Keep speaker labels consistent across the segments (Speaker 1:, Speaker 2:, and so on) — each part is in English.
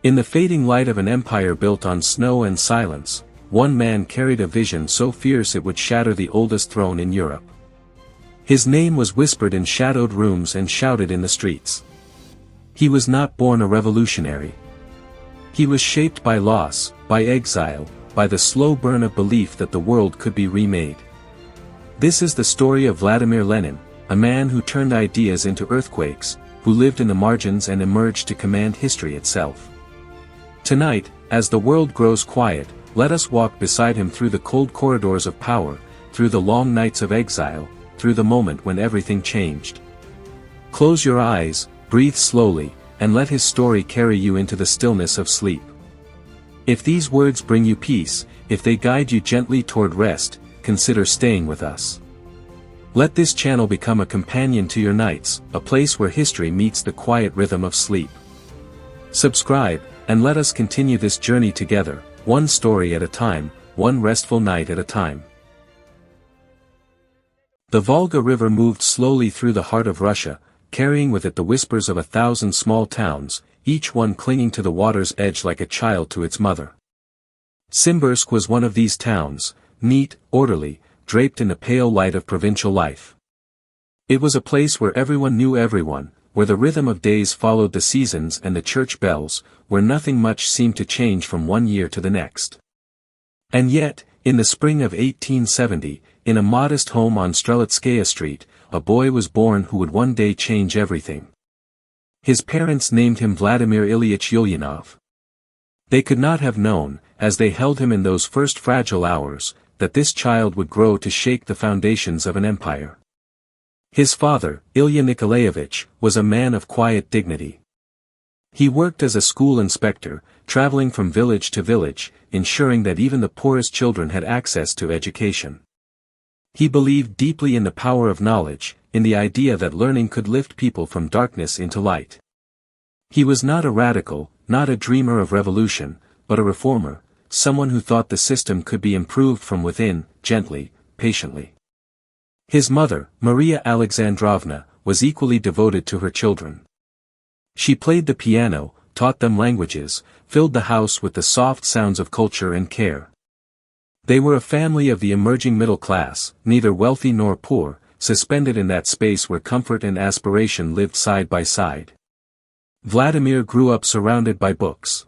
Speaker 1: In the fading light of an empire built on snow and silence, one man carried a vision so fierce it would shatter the oldest throne in Europe. His name was whispered in shadowed rooms and shouted in the streets. He was not born a revolutionary. He was shaped by loss, by exile, by the slow burn of belief that the world could be remade. This is the story of Vladimir Lenin, a man who turned ideas into earthquakes, who lived in the margins and emerged to command history itself. Tonight, as the world grows quiet, let us walk beside him through the cold corridors of power, through the long nights of exile, through the moment when everything changed. Close your eyes, breathe slowly, and let his story carry you into the stillness of sleep. If these words bring you peace, if they guide you gently toward rest, consider staying with us. Let this channel become a companion to your nights, a place where history meets the quiet rhythm of sleep. Subscribe, and let us continue this journey together, one story at a time, one restful night at a time. The Volga River moved slowly through the heart of Russia, carrying with it the whispers of 1,000 small towns, each one clinging to the water's edge like a child to its mother. Simbirsk was one of these towns, neat, orderly, draped in the pale light of provincial life. It was a place where everyone knew everyone, where the rhythm of days followed the seasons and the church bells, where nothing much seemed to change from one year to the next. And yet, in the spring of 1870, in a modest home on Strelitskaya Street, a boy was born who would one day change everything. His parents named him Vladimir Ilyich Ulyanov. They could not have known, as they held him in those first fragile hours, that this child would grow to shake the foundations of an empire. His father, Ilya Nikolaevich, was a man of quiet dignity. He worked as a school inspector, traveling from village to village, ensuring that even the poorest children had access to education. He believed deeply in the power of knowledge, in the idea that learning could lift people from darkness into light. He was not a radical, not a dreamer of revolution, but a reformer, someone who thought the system could be improved from within, gently, patiently. His mother, Maria Alexandrovna, was equally devoted to her children. She played the piano, taught them languages, filled the house with the soft sounds of culture and care. They were a family of the emerging middle class, neither wealthy nor poor, suspended in that space where comfort and aspiration lived side by side. Vladimir grew up surrounded by books.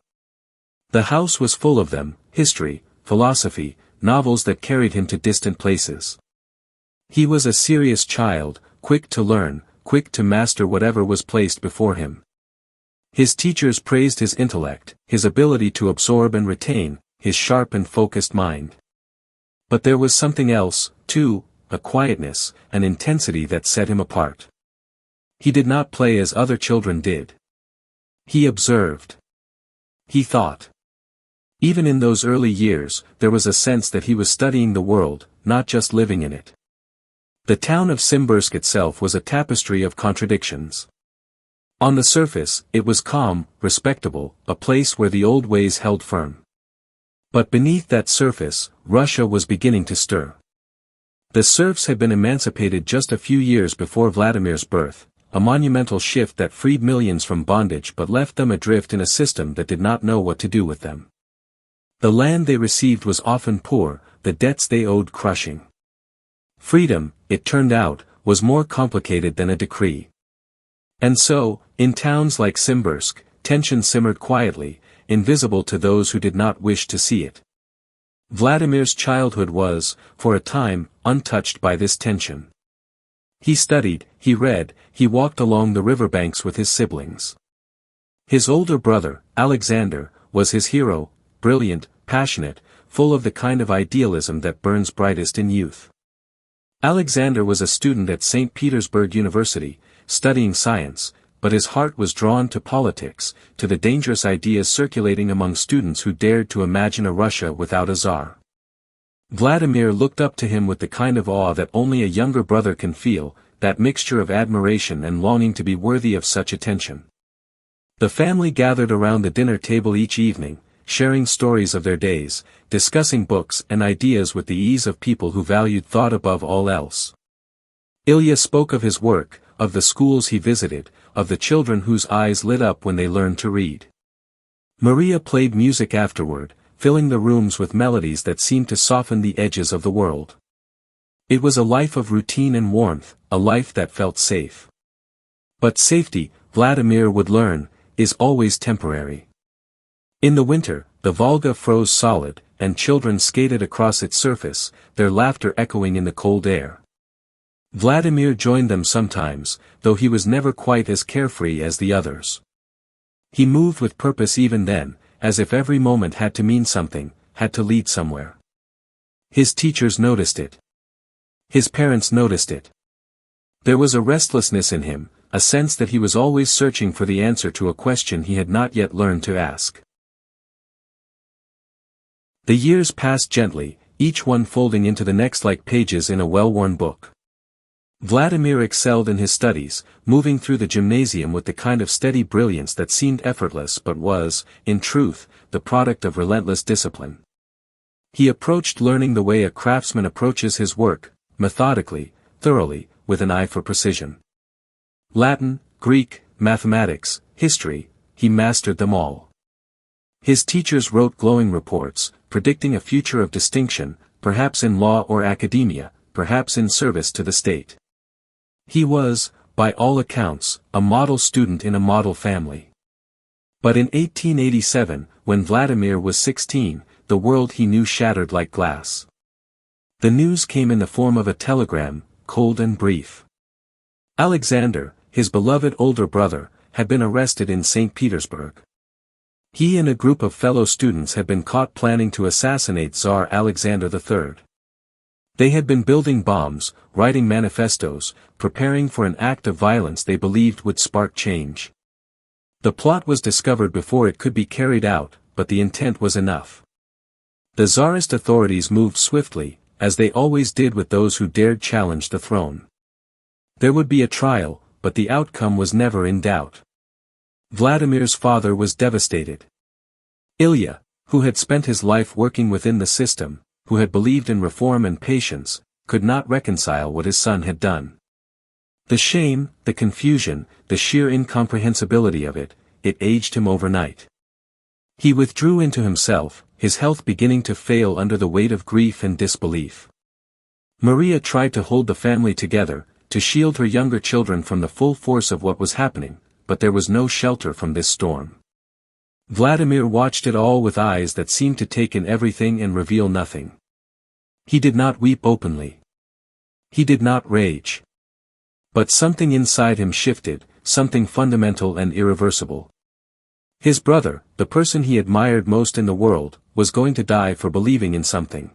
Speaker 1: The house was full of them, history, philosophy, novels that carried him to distant places. He was a serious child, quick to learn, quick to master whatever was placed before him. His teachers praised his intellect, his ability to absorb and retain, his sharp and focused mind. But there was something else, too, a quietness, an intensity that set him apart. He did not play as other children did. He observed. He thought. Even in those early years, there was a sense that he was studying the world, not just living in it. The town of Simbirsk itself was a tapestry of contradictions. On the surface, it was calm, respectable, a place where the old ways held firm. But beneath that surface, Russia was beginning to stir. The serfs had been emancipated just a few years before Vladimir's birth, a monumental shift that freed millions from bondage but left them adrift in a system that did not know what to do with them. The land they received was often poor, the debts they owed crushing. Freedom, it turned out, was more complicated than a decree. And so, in towns like Simbirsk, tension simmered quietly, invisible to those who did not wish to see it. Vladimir's childhood was, for a time, untouched by this tension. He studied, he read, he walked along the riverbanks with his siblings. His older brother, Alexander, was his hero, brilliant, passionate, full of the kind of idealism that burns brightest in youth. Alexander was a student at St. Petersburg University, studying science, but his heart was drawn to politics, to the dangerous ideas circulating among students who dared to imagine a Russia without a czar. Vladimir looked up to him with the kind of awe that only a younger brother can feel, that mixture of admiration and longing to be worthy of such attention. The family gathered around the dinner table each evening, sharing stories of their days, discussing books and ideas with the ease of people who valued thought above all else. Ilya spoke of his work, of the schools he visited, of the children whose eyes lit up when they learned to read. Maria played music afterward, filling the rooms with melodies that seemed to soften the edges of the world. It was a life of routine and warmth, a life that felt safe. But safety, Vladimir would learn, is always temporary. In the winter, the Volga froze solid, and children skated across its surface, their laughter echoing in the cold air. Vladimir joined them sometimes, though he was never quite as carefree as the others. He moved with purpose even then, as if every moment had to mean something, had to lead somewhere. His teachers noticed it. His parents noticed it. There was a restlessness in him, a sense that he was always searching for the answer to a question he had not yet learned to ask. The years passed gently, each one folding into the next like pages in a well-worn book. Vladimir excelled in his studies, moving through the gymnasium with the kind of steady brilliance that seemed effortless but was, in truth, the product of relentless discipline. He approached learning the way a craftsman approaches his work, methodically, thoroughly, with an eye for precision. Latin, Greek, mathematics, history, he mastered them all. His teachers wrote glowing reports, predicting a future of distinction, perhaps in law or academia, perhaps in service to the state. He was, by all accounts, a model student in a model family. But in 1887, when Vladimir was 16, the world he knew shattered like glass. The news came in the form of a telegram, cold and brief. Alexander, his beloved older brother, had been arrested in St. Petersburg. He and a group of fellow students had been caught planning to assassinate Tsar Alexander III. They had been building bombs, writing manifestos, preparing for an act of violence they believed would spark change. The plot was discovered before it could be carried out, but the intent was enough. The Tsarist authorities moved swiftly, as they always did with those who dared challenge the throne. There would be a trial, but the outcome was never in doubt. Vladimir's father was devastated. Ilya, who had spent his life working within the system, who had believed in reform and patience, could not reconcile what his son had done. The shame, the confusion, the sheer incomprehensibility of it aged him overnight. He withdrew into himself, his health beginning to fail under the weight of grief and disbelief. Maria tried to hold the family together, to shield her younger children from the full force of what was happening, but there was no shelter from this storm. Vladimir watched it all with eyes that seemed to take in everything and reveal nothing. He did not weep openly. He did not rage. But something inside him shifted, something fundamental and irreversible. His brother, the person he admired most in the world, was going to die for believing in something.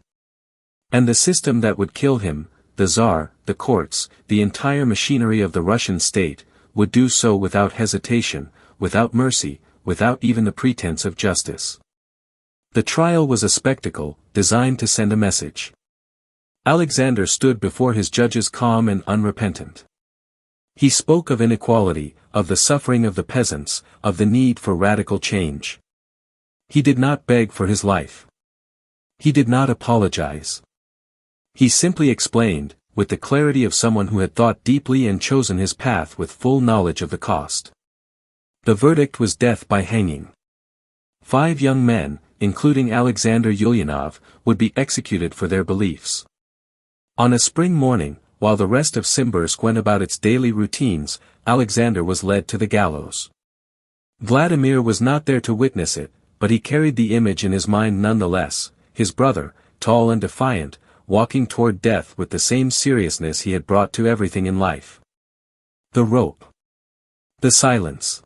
Speaker 1: And the system that would kill him, the Tsar, the courts, the entire machinery of the Russian state, would do so without hesitation, without mercy, without even the pretense of justice. The trial was a spectacle, designed to send a message. Alexander stood before his judges calm and unrepentant. He spoke of inequality, of the suffering of the peasants, of the need for radical change. He did not beg for his life. He did not apologize. He simply explained, with the clarity of someone who had thought deeply and chosen his path with full knowledge of the cost. The verdict was death by hanging. 5 young men, including Alexander Ulyanov, would be executed for their beliefs. On a spring morning, while the rest of Simbursk went about its daily routines, Alexander was led to the gallows. Vladimir was not there to witness it, but he carried the image in his mind nonetheless, his brother, tall and defiant, walking toward death with the same seriousness he had brought to everything in life. The rope. The silence.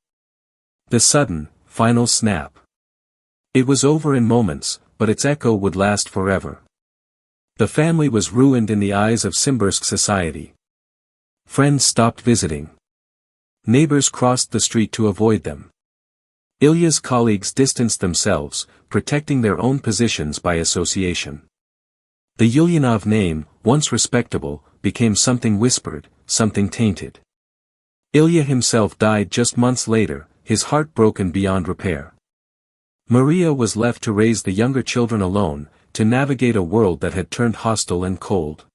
Speaker 1: The sudden, final snap. It was over in moments, but its echo would last forever. The family was ruined in the eyes of Simbursk society. Friends stopped visiting. Neighbors crossed the street to avoid them. Ilya's colleagues distanced themselves, protecting their own positions by association. The Ulyanov name, once respectable, became something whispered, something tainted. Ilya himself died just months later, his heart broken beyond repair. Maria was left to raise the younger children alone, to navigate a world that had turned hostile and cold.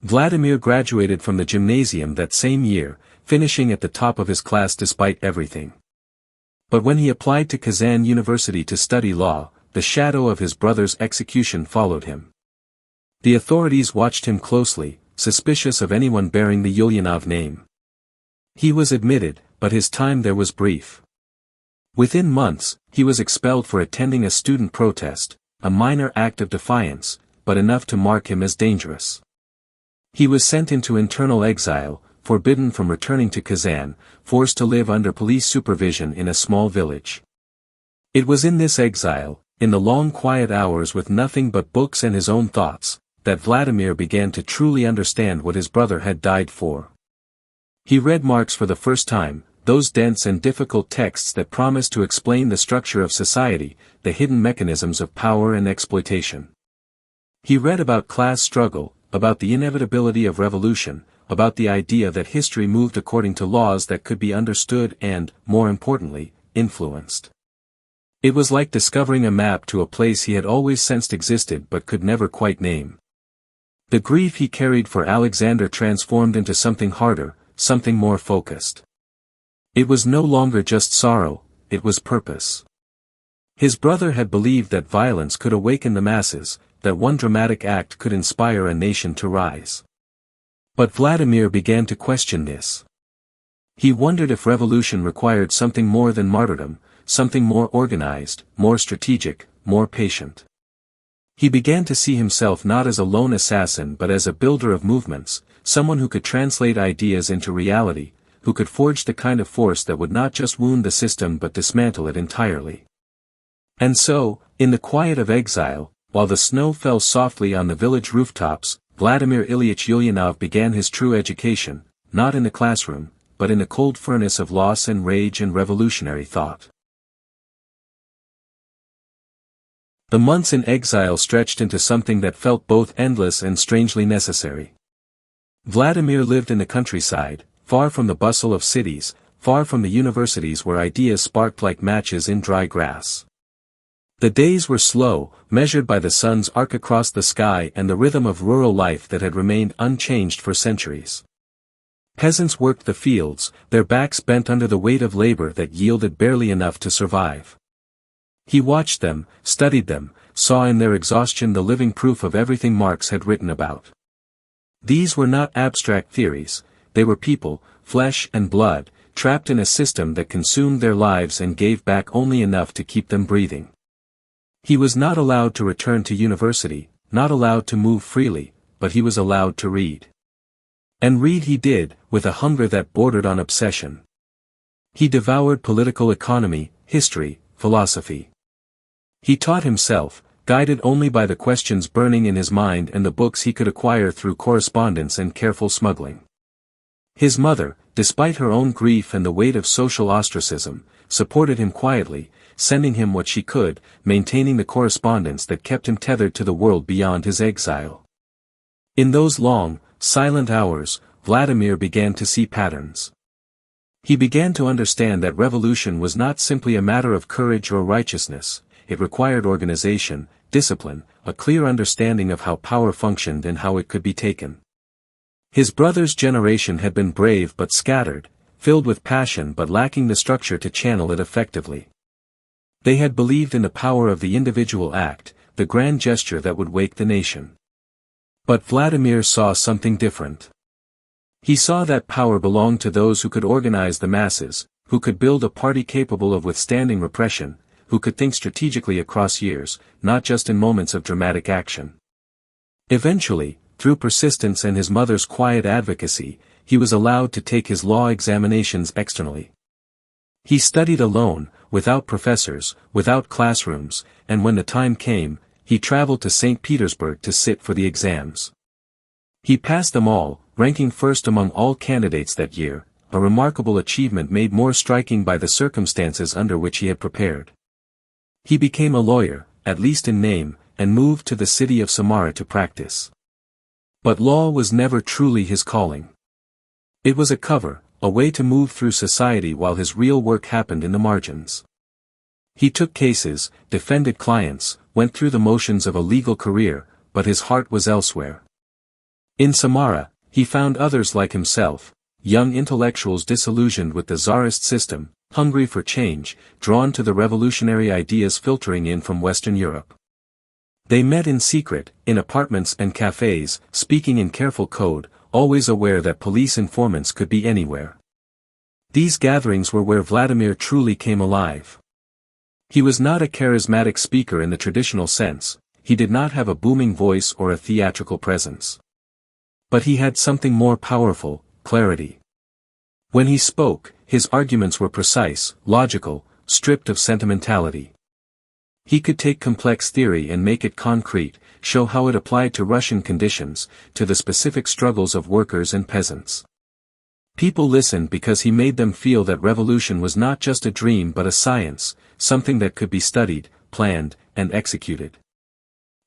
Speaker 1: Vladimir graduated from the gymnasium that same year, finishing at the top of his class despite everything. But when he applied to Kazan University to study law, the shadow of his brother's execution followed him. The authorities watched him closely, suspicious of anyone bearing the Ulyanov name. He was admitted, but his time there was brief. Within months, he was expelled for attending a student protest, a minor act of defiance, but enough to mark him as dangerous. He was sent into internal exile, forbidden from returning to Kazan, forced to live under police supervision in a small village. It was in this exile, in the long quiet hours with nothing but books and his own thoughts, that Vladimir began to truly understand what his brother had died for. He read Marx for the first time, those dense and difficult texts that promised to explain the structure of society, the hidden mechanisms of power and exploitation. He read about class struggle, about the inevitability of revolution, about the idea that history moved according to laws that could be understood and, more importantly, influenced. It was like discovering a map to a place he had always sensed existed but could never quite name. The grief he carried for Alexander transformed into something harder, something more focused. It was no longer just sorrow, it was purpose. His brother had believed that violence could awaken the masses, that one dramatic act could inspire a nation to rise. But Vladimir began to question this. He wondered if revolution required something more than martyrdom, something more organized, more strategic, more patient. He began to see himself not as a lone assassin but as a builder of movements, someone who could translate ideas into reality, who could forge the kind of force that would not just wound the system but dismantle it entirely. And so, in the quiet of exile, while the snow fell softly on the village rooftops, Vladimir Ilyich Ulyanov began his true education, not in the classroom, but in the cold furnace of loss and rage and revolutionary thought. The months in exile stretched into something that felt both endless and strangely necessary. Vladimir lived in the countryside, far from the bustle of cities, far from the universities where ideas sparked like matches in dry grass. The days were slow, measured by the sun's arc across the sky and the rhythm of rural life that had remained unchanged for centuries. Peasants worked the fields, their backs bent under the weight of labor that yielded barely enough to survive. He watched them, studied them, saw in their exhaustion the living proof of everything Marx had written about. These were not abstract theories, they were people, flesh and blood, trapped in a system that consumed their lives and gave back only enough to keep them breathing. He was not allowed to return to university, not allowed to move freely, but he was allowed to read. And read he did, with a hunger that bordered on obsession. He devoured political economy, history, philosophy. He taught himself, guided only by the questions burning in his mind and the books he could acquire through correspondence and careful smuggling. His mother, despite her own grief and the weight of social ostracism, supported him quietly, sending him what she could, maintaining the correspondence that kept him tethered to the world beyond his exile. In those long, silent hours, Vladimir began to see patterns. He began to understand that revolution was not simply a matter of courage or righteousness, it required organization, discipline, a clear understanding of how power functioned and how it could be taken. His brother's generation had been brave but scattered, filled with passion but lacking the structure to channel it effectively. They had believed in the power of the individual act, the grand gesture that would wake the nation. But Vladimir saw something different. He saw that power belonged to those who could organize the masses, who could build a party capable of withstanding repression, who could think strategically across years, not just in moments of dramatic action. Eventually, through persistence and his mother's quiet advocacy, he was allowed to take his law examinations externally. He studied alone, without professors, without classrooms, and when the time came, he traveled to St. Petersburg to sit for the exams. He passed them all, ranking first among all candidates that year, a remarkable achievement made more striking by the circumstances under which he had prepared. He became a lawyer, at least in name, and moved to the city of Samara to practice. But law was never truly his calling. It was a cover, a way to move through society while his real work happened in the margins. He took cases, defended clients, went through the motions of a legal career, but his heart was elsewhere. In Samara, he found others like himself, young intellectuals disillusioned with the czarist system, hungry for change, drawn to the revolutionary ideas filtering in from Western Europe. They met in secret, in apartments and cafes, speaking in careful code, always aware that police informants could be anywhere. These gatherings were where Vladimir truly came alive. He was not a charismatic speaker in the traditional sense, he did not have a booming voice or a theatrical presence. But he had something more powerful, clarity. When he spoke, his arguments were precise, logical, stripped of sentimentality. He could take complex theory and make it concrete, show how it applied to Russian conditions, to the specific struggles of workers and peasants. People listened because he made them feel that revolution was not just a dream but a science, something that could be studied, planned, and executed.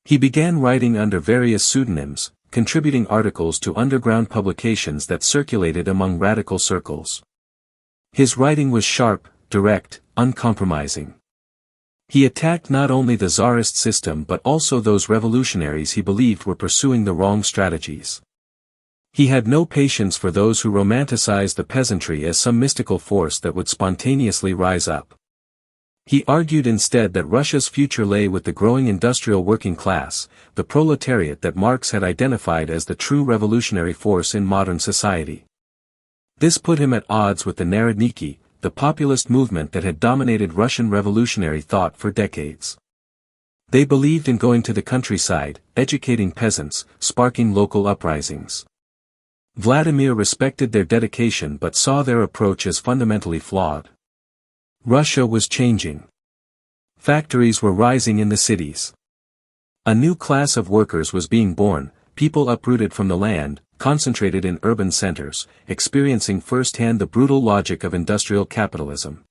Speaker 1: He began writing under various pseudonyms, contributing articles to underground publications that circulated among radical circles. His writing was sharp, direct, uncompromising. He attacked not only the Tsarist system but also those revolutionaries he believed were pursuing the wrong strategies. He had no patience for those who romanticized the peasantry as some mystical force that would spontaneously rise up. He argued instead that Russia's future lay with the growing industrial working class, the proletariat that Marx had identified as the true revolutionary force in modern society. This put him at odds with the Narodniki, the populist movement that had dominated Russian revolutionary thought for decades. They believed in going to the countryside, educating peasants, sparking local uprisings. Vladimir respected their dedication but saw their approach as fundamentally flawed. Russia was changing. Factories were rising in the cities. A new class of workers was being born, people uprooted from the land, concentrated in urban centers, experiencing firsthand the brutal logic of industrial capitalism.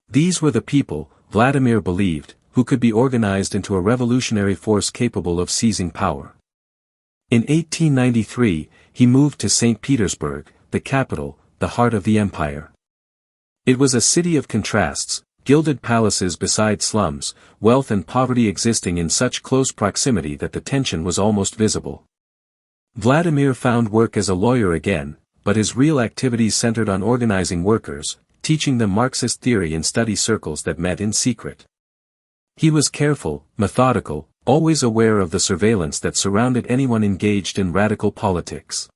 Speaker 1: These were the people, Vladimir believed, who could be organized into a revolutionary force capable of seizing power. In 1893, he moved to St. Petersburg, the capital, the heart of the empire. It was a city of contrasts, gilded palaces beside slums, wealth and poverty existing in such close proximity that the tension was almost visible. Vladimir found work as a lawyer again, but his real activities centered on organizing workers, teaching them Marxist theory in study circles that met in secret. He was careful, methodical, always aware of the surveillance that surrounded anyone engaged in radical politics.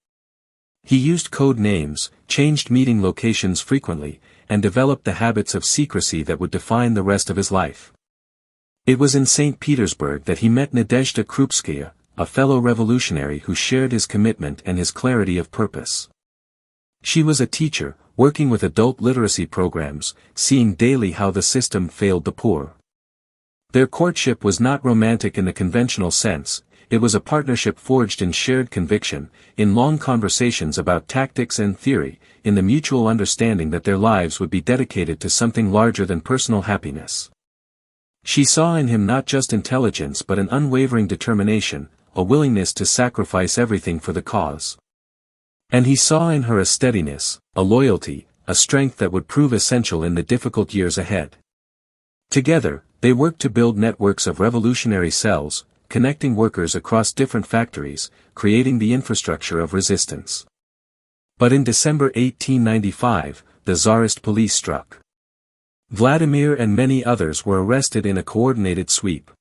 Speaker 1: He used code names, changed meeting locations frequently, and developed the habits of secrecy that would define the rest of his life. It was in St. Petersburg that he met Nadezhda Krupskaya, a fellow revolutionary who shared his commitment and his clarity of purpose. She was a teacher, working with adult literacy programs, seeing daily how the system failed the poor. Their courtship was not romantic in the conventional sense, it was a partnership forged in shared conviction, in long conversations about tactics and theory, in the mutual understanding that their lives would be dedicated to something larger than personal happiness. She saw in him not just intelligence but an unwavering determination, a willingness to sacrifice everything for the cause. And he saw in her a steadiness, a loyalty, a strength that would prove essential in the difficult years ahead. Together, they worked to build networks of revolutionary cells, connecting workers across different factories, creating the infrastructure of resistance. But in December 1895, the Tsarist police struck. Vladimir and many others were arrested in a coordinated sweep.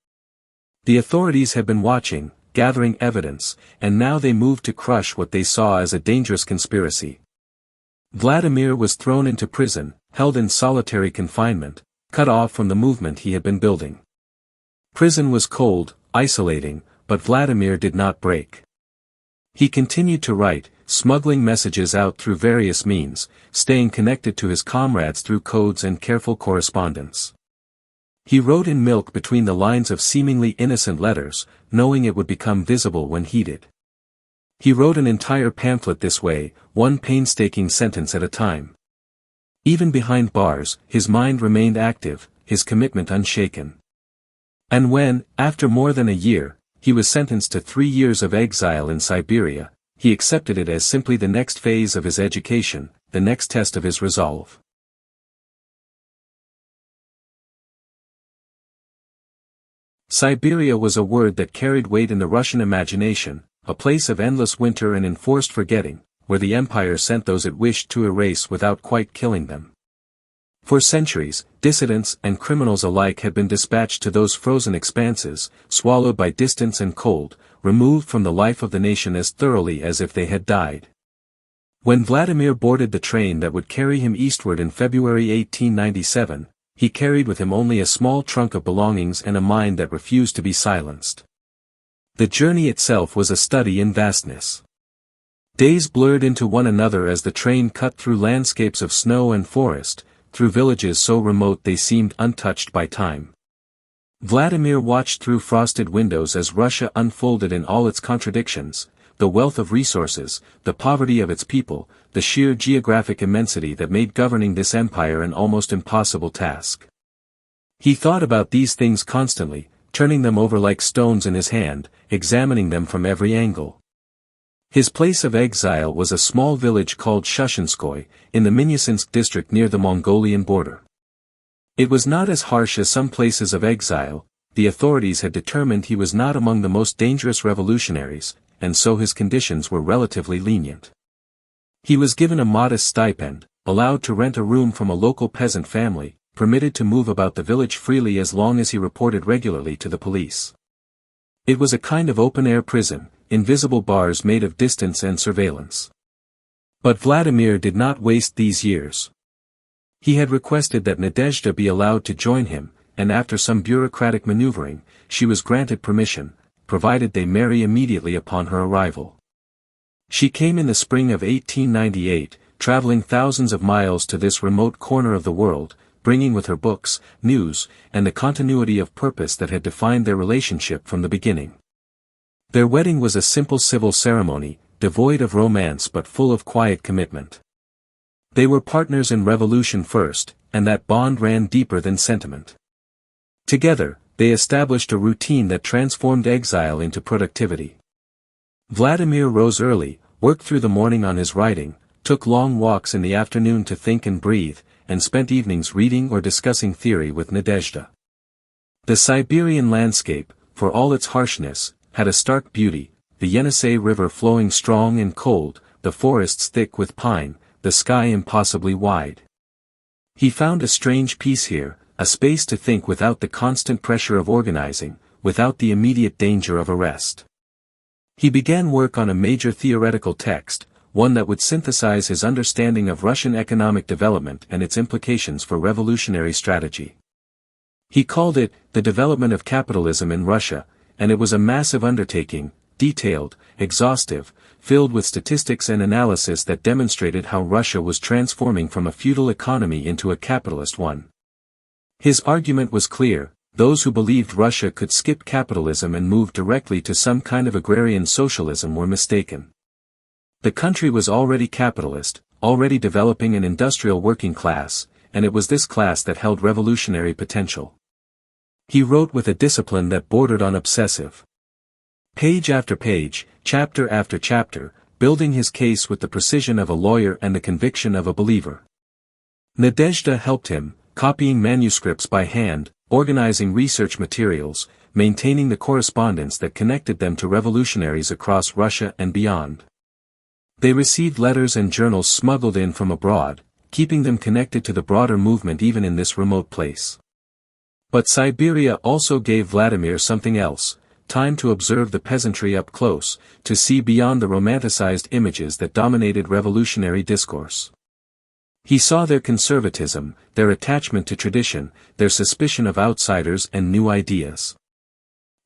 Speaker 1: The authorities had been watching, gathering evidence, and now they moved to crush what they saw as a dangerous conspiracy. Vladimir was thrown into prison, held in solitary confinement, cut off from the movement he had been building. Prison was cold, isolating, but Vladimir did not break. He continued to write, smuggling messages out through various means, staying connected to his comrades through codes and careful correspondence. He wrote in milk between the lines of seemingly innocent letters, knowing it would become visible when heated. He wrote an entire pamphlet this way, one painstaking sentence at a time. Even behind bars, his mind remained active, his commitment unshaken. And when, after more than a year, he was sentenced to 3 years of exile in Siberia, he accepted it as simply the next phase of his education, the next test of his resolve. Siberia was a word that carried weight in the Russian imagination, a place of endless winter and enforced forgetting, where the empire sent those it wished to erase without quite killing them. For centuries, dissidents and criminals alike had been dispatched to those frozen expanses, swallowed by distance and cold, removed from the life of the nation as thoroughly as if they had died. When Vladimir boarded the train that would carry him eastward in February 1897, he carried with him only a small trunk of belongings and a mind that refused to be silenced. The journey itself was a study in vastness. Days blurred into one another as the train cut through landscapes of snow and forest, through villages so remote they seemed untouched by time. Vladimir watched through frosted windows as Russia unfolded in all its contradictions, the wealth of resources, the poverty of its people, the sheer geographic immensity that made governing this empire an almost impossible task. He thought about these things constantly, turning them over like stones in his hand, examining them from every angle. His place of exile was a small village called Shushenskoy, in the Minusинsk district near the Mongolian border. It was not as harsh as some places of exile. The authorities had determined he was not among the most dangerous revolutionaries, and so his conditions were relatively lenient. He was given a modest stipend, allowed to rent a room from a local peasant family, permitted to move about the village freely as long as he reported regularly to the police. It was a kind of open-air prison, invisible bars made of distance and surveillance. But Vladimir did not waste these years. He had requested that Nadezhda be allowed to join him, and after some bureaucratic maneuvering, she was granted permission, provided they marry immediately upon her arrival. She came in the spring of 1898, traveling thousands of miles to this remote corner of the world, bringing with her books, news, and the continuity of purpose that had defined their relationship from the beginning. Their wedding was a simple civil ceremony, devoid of romance but full of quiet commitment. They were partners in revolution first, and that bond ran deeper than sentiment. Together, they established a routine that transformed exile into productivity. Vladimir rose early, worked through the morning on his writing, took long walks in the afternoon to think and breathe, and spent evenings reading or discussing theory with Nadezhda. The Siberian landscape, for all its harshness, had a stark beauty, the Yenisei River flowing strong and cold, the forests thick with pine, the sky impossibly wide. He found a strange peace here, a space to think without the constant pressure of organizing, without the immediate danger of arrest. He began work on a major theoretical text, one that would synthesize his understanding of Russian economic development and its implications for revolutionary strategy. He called it, The Development of Capitalism in Russia, and it was a massive undertaking, detailed, exhaustive, filled with statistics and analysis that demonstrated how Russia was transforming from a feudal economy into a capitalist one. His argument was clear: those who believed Russia could skip capitalism and move directly to some kind of agrarian socialism were mistaken. The country was already capitalist, already developing an industrial working class, and it was this class that held revolutionary potential. He wrote with a discipline that bordered on obsessive. Page after page, chapter after chapter, building his case with the precision of a lawyer and the conviction of a believer. Nadezhda helped him, copying manuscripts by hand, organizing research materials, maintaining the correspondence that connected them to revolutionaries across Russia and beyond. They received letters and journals smuggled in from abroad, keeping them connected to the broader movement even in this remote place. But Siberia also gave Vladimir something else: time to observe the peasantry up close, to see beyond the romanticized images that dominated revolutionary discourse. He saw their conservatism, their attachment to tradition, their suspicion of outsiders and new ideas.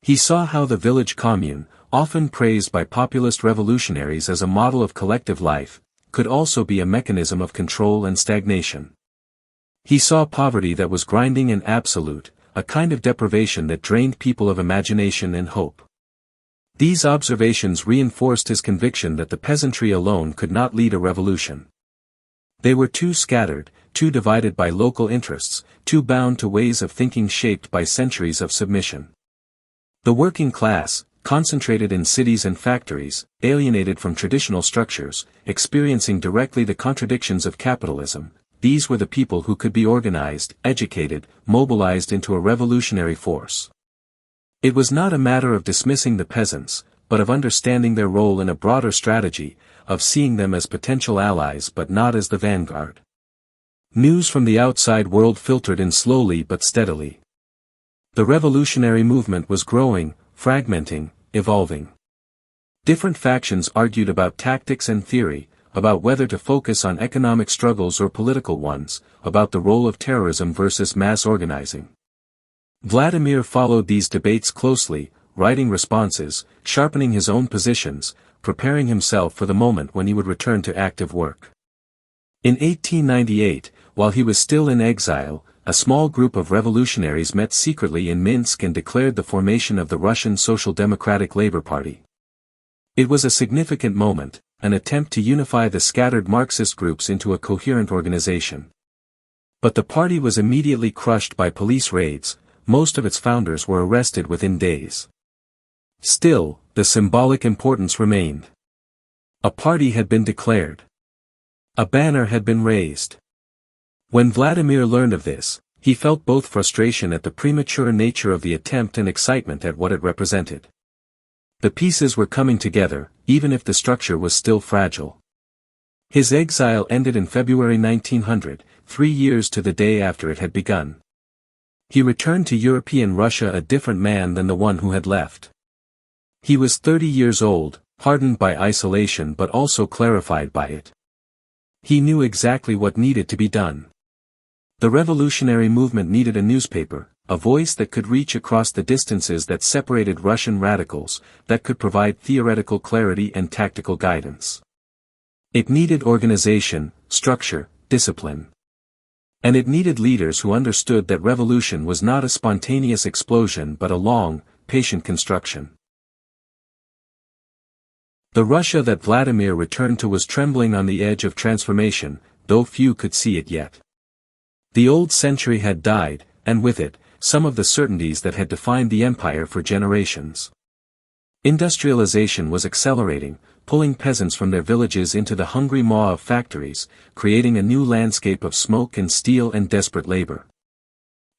Speaker 1: He saw how the village commune, often praised by populist revolutionaries as a model of collective life, could also be a mechanism of control and stagnation. He saw poverty that was grinding and absolute, a kind of deprivation that drained people of imagination and hope. These observations reinforced his conviction that the peasantry alone could not lead a revolution. They were too scattered, too divided by local interests, too bound to ways of thinking shaped by centuries of submission. The working class, concentrated in cities and factories, alienated from traditional structures, experiencing directly the contradictions of capitalism, these were the people who could be organized, educated, mobilized into a revolutionary force. It was not a matter of dismissing the peasants, but of understanding their role in a broader strategy, of seeing them as potential allies but not as the vanguard. News from the outside world filtered in slowly but steadily. The revolutionary movement was growing, fragmenting, evolving. Different factions argued about tactics and theory, about whether to focus on economic struggles or political ones, about the role of terrorism versus mass organizing. Vladimir followed these debates closely, writing responses, sharpening his own positions, preparing himself for the moment when he would return to active work. In 1898, while he was still in exile, a small group of revolutionaries met secretly in Minsk and declared the formation of the Russian Social Democratic Labour Party. It was a significant moment, an attempt to unify the scattered Marxist groups into a coherent organization. But the party was immediately crushed by police raids. Most of its founders were arrested within days. Still, the symbolic importance remained. A party had been declared. A banner had been raised. When Vladimir learned of this, he felt both frustration at the premature nature of the attempt and excitement at what it represented. The pieces were coming together, even if the structure was still fragile. His exile ended in February 1900, 3 years to the day after it had begun. He returned to European Russia a different man than the one who had left. He was 30 years old, hardened by isolation but also clarified by it. He knew exactly what needed to be done. The revolutionary movement needed a newspaper, a voice that could reach across the distances that separated Russian radicals, that could provide theoretical clarity and tactical guidance. It needed organization, structure, discipline. And it needed leaders who understood that revolution was not a spontaneous explosion but a long, patient construction. The Russia that Vladimir returned to was trembling on the edge of transformation, though few could see it yet. The old century had died, and with it, some of the certainties that had defined the empire for generations. Industrialization was accelerating, pulling peasants from their villages into the hungry maw of factories, creating a new landscape of smoke and steel and desperate labor.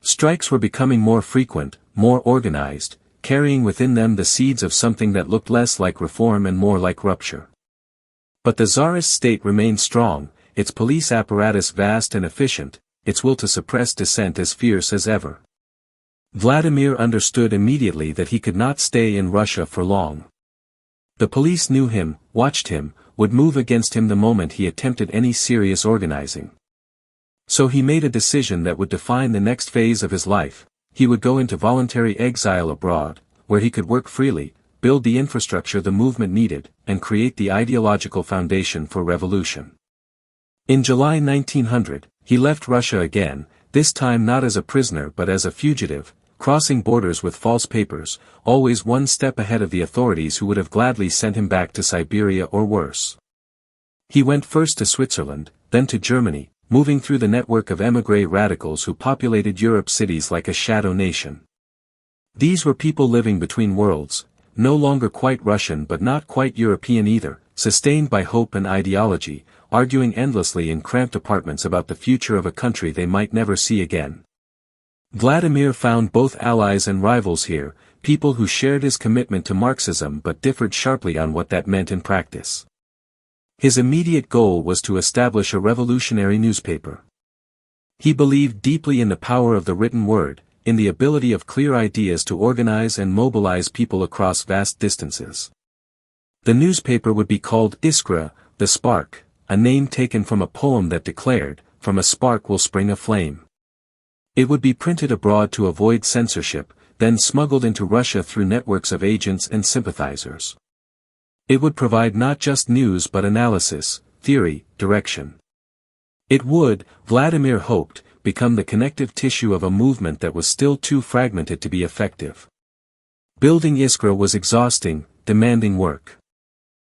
Speaker 1: Strikes were becoming more frequent, more organized, carrying within them the seeds of something that looked less like reform and more like rupture. But the Tsarist state remained strong, its police apparatus vast and efficient, its will to suppress dissent as fierce as ever. Vladimir understood immediately that he could not stay in Russia for long. The police knew him, watched him, would move against him the moment he attempted any serious organizing. So he made a decision that would define the next phase of his life. He would go into voluntary exile abroad, where he could work freely, build the infrastructure the movement needed, and create the ideological foundation for revolution. In July 1900, he left Russia again, this time not as a prisoner but as a fugitive, crossing borders with false papers, always one step ahead of the authorities who would have gladly sent him back to Siberia or worse. He went first to Switzerland, then to Germany, moving through the network of émigré radicals who populated Europe's cities like a shadow nation. These were people living between worlds, no longer quite Russian but not quite European either, sustained by hope and ideology, arguing endlessly in cramped apartments about the future of a country they might never see again. Vladimir found both allies and rivals here, people who shared his commitment to Marxism but differed sharply on what that meant in practice. His immediate goal was to establish a revolutionary newspaper. He believed deeply in the power of the written word, in the ability of clear ideas to organize and mobilize people across vast distances. The newspaper would be called Iskra, the spark, a name taken from a poem that declared, "From a spark will spring a flame." It would be printed abroad to avoid censorship, then smuggled into Russia through networks of agents and sympathizers. It would provide not just news but analysis, theory, direction. It would, Vladimir hoped, become the connective tissue of a movement that was still too fragmented to be effective. Building Iskra was exhausting, demanding work.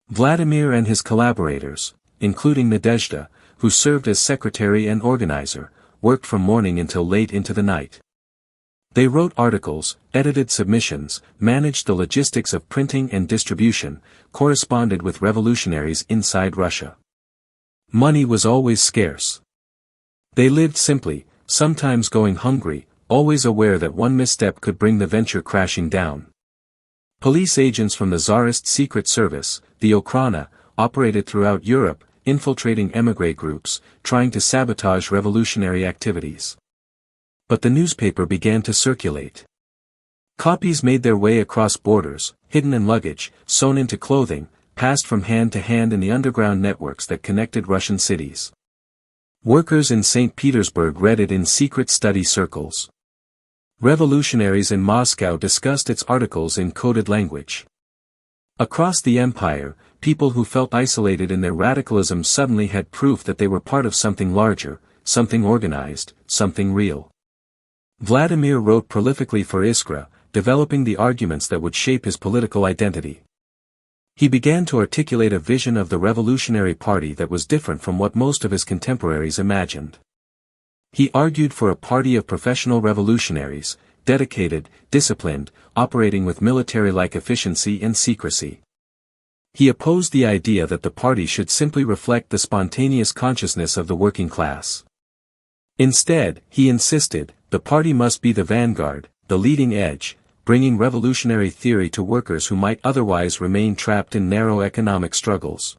Speaker 1: Vladimir and his collaborators, including Nadezhda, who served as secretary and organizer, worked from morning until late into the night. They wrote articles, edited submissions, managed the logistics of printing and distribution, corresponded with revolutionaries inside Russia. Money was always scarce. They lived simply, sometimes going hungry, always aware that one misstep could bring the venture crashing down. Police agents from the Tsarist Secret Service, the Okhrana, operated throughout Europe, infiltrating émigré groups, trying to sabotage revolutionary activities. But the newspaper began to circulate. Copies made their way across borders, hidden in luggage, sewn into clothing, passed from hand to hand in the underground networks that connected Russian cities. Workers in St. Petersburg read it in secret study circles. Revolutionaries in Moscow discussed its articles in coded language. Across the empire, people who felt isolated in their radicalism suddenly had proof that they were part of something larger, something organized, something real. Vladimir wrote prolifically for Iskra, developing the arguments that would shape his political identity. He began to articulate a vision of the Revolutionary Party that was different from what most of his contemporaries imagined. He argued for a party of professional revolutionaries, dedicated, disciplined, operating with military-like efficiency and secrecy. He opposed the idea that the party should simply reflect the spontaneous consciousness of the working class. Instead, he insisted, the party must be the vanguard, the leading edge, bringing revolutionary theory to workers who might otherwise remain trapped in narrow economic struggles.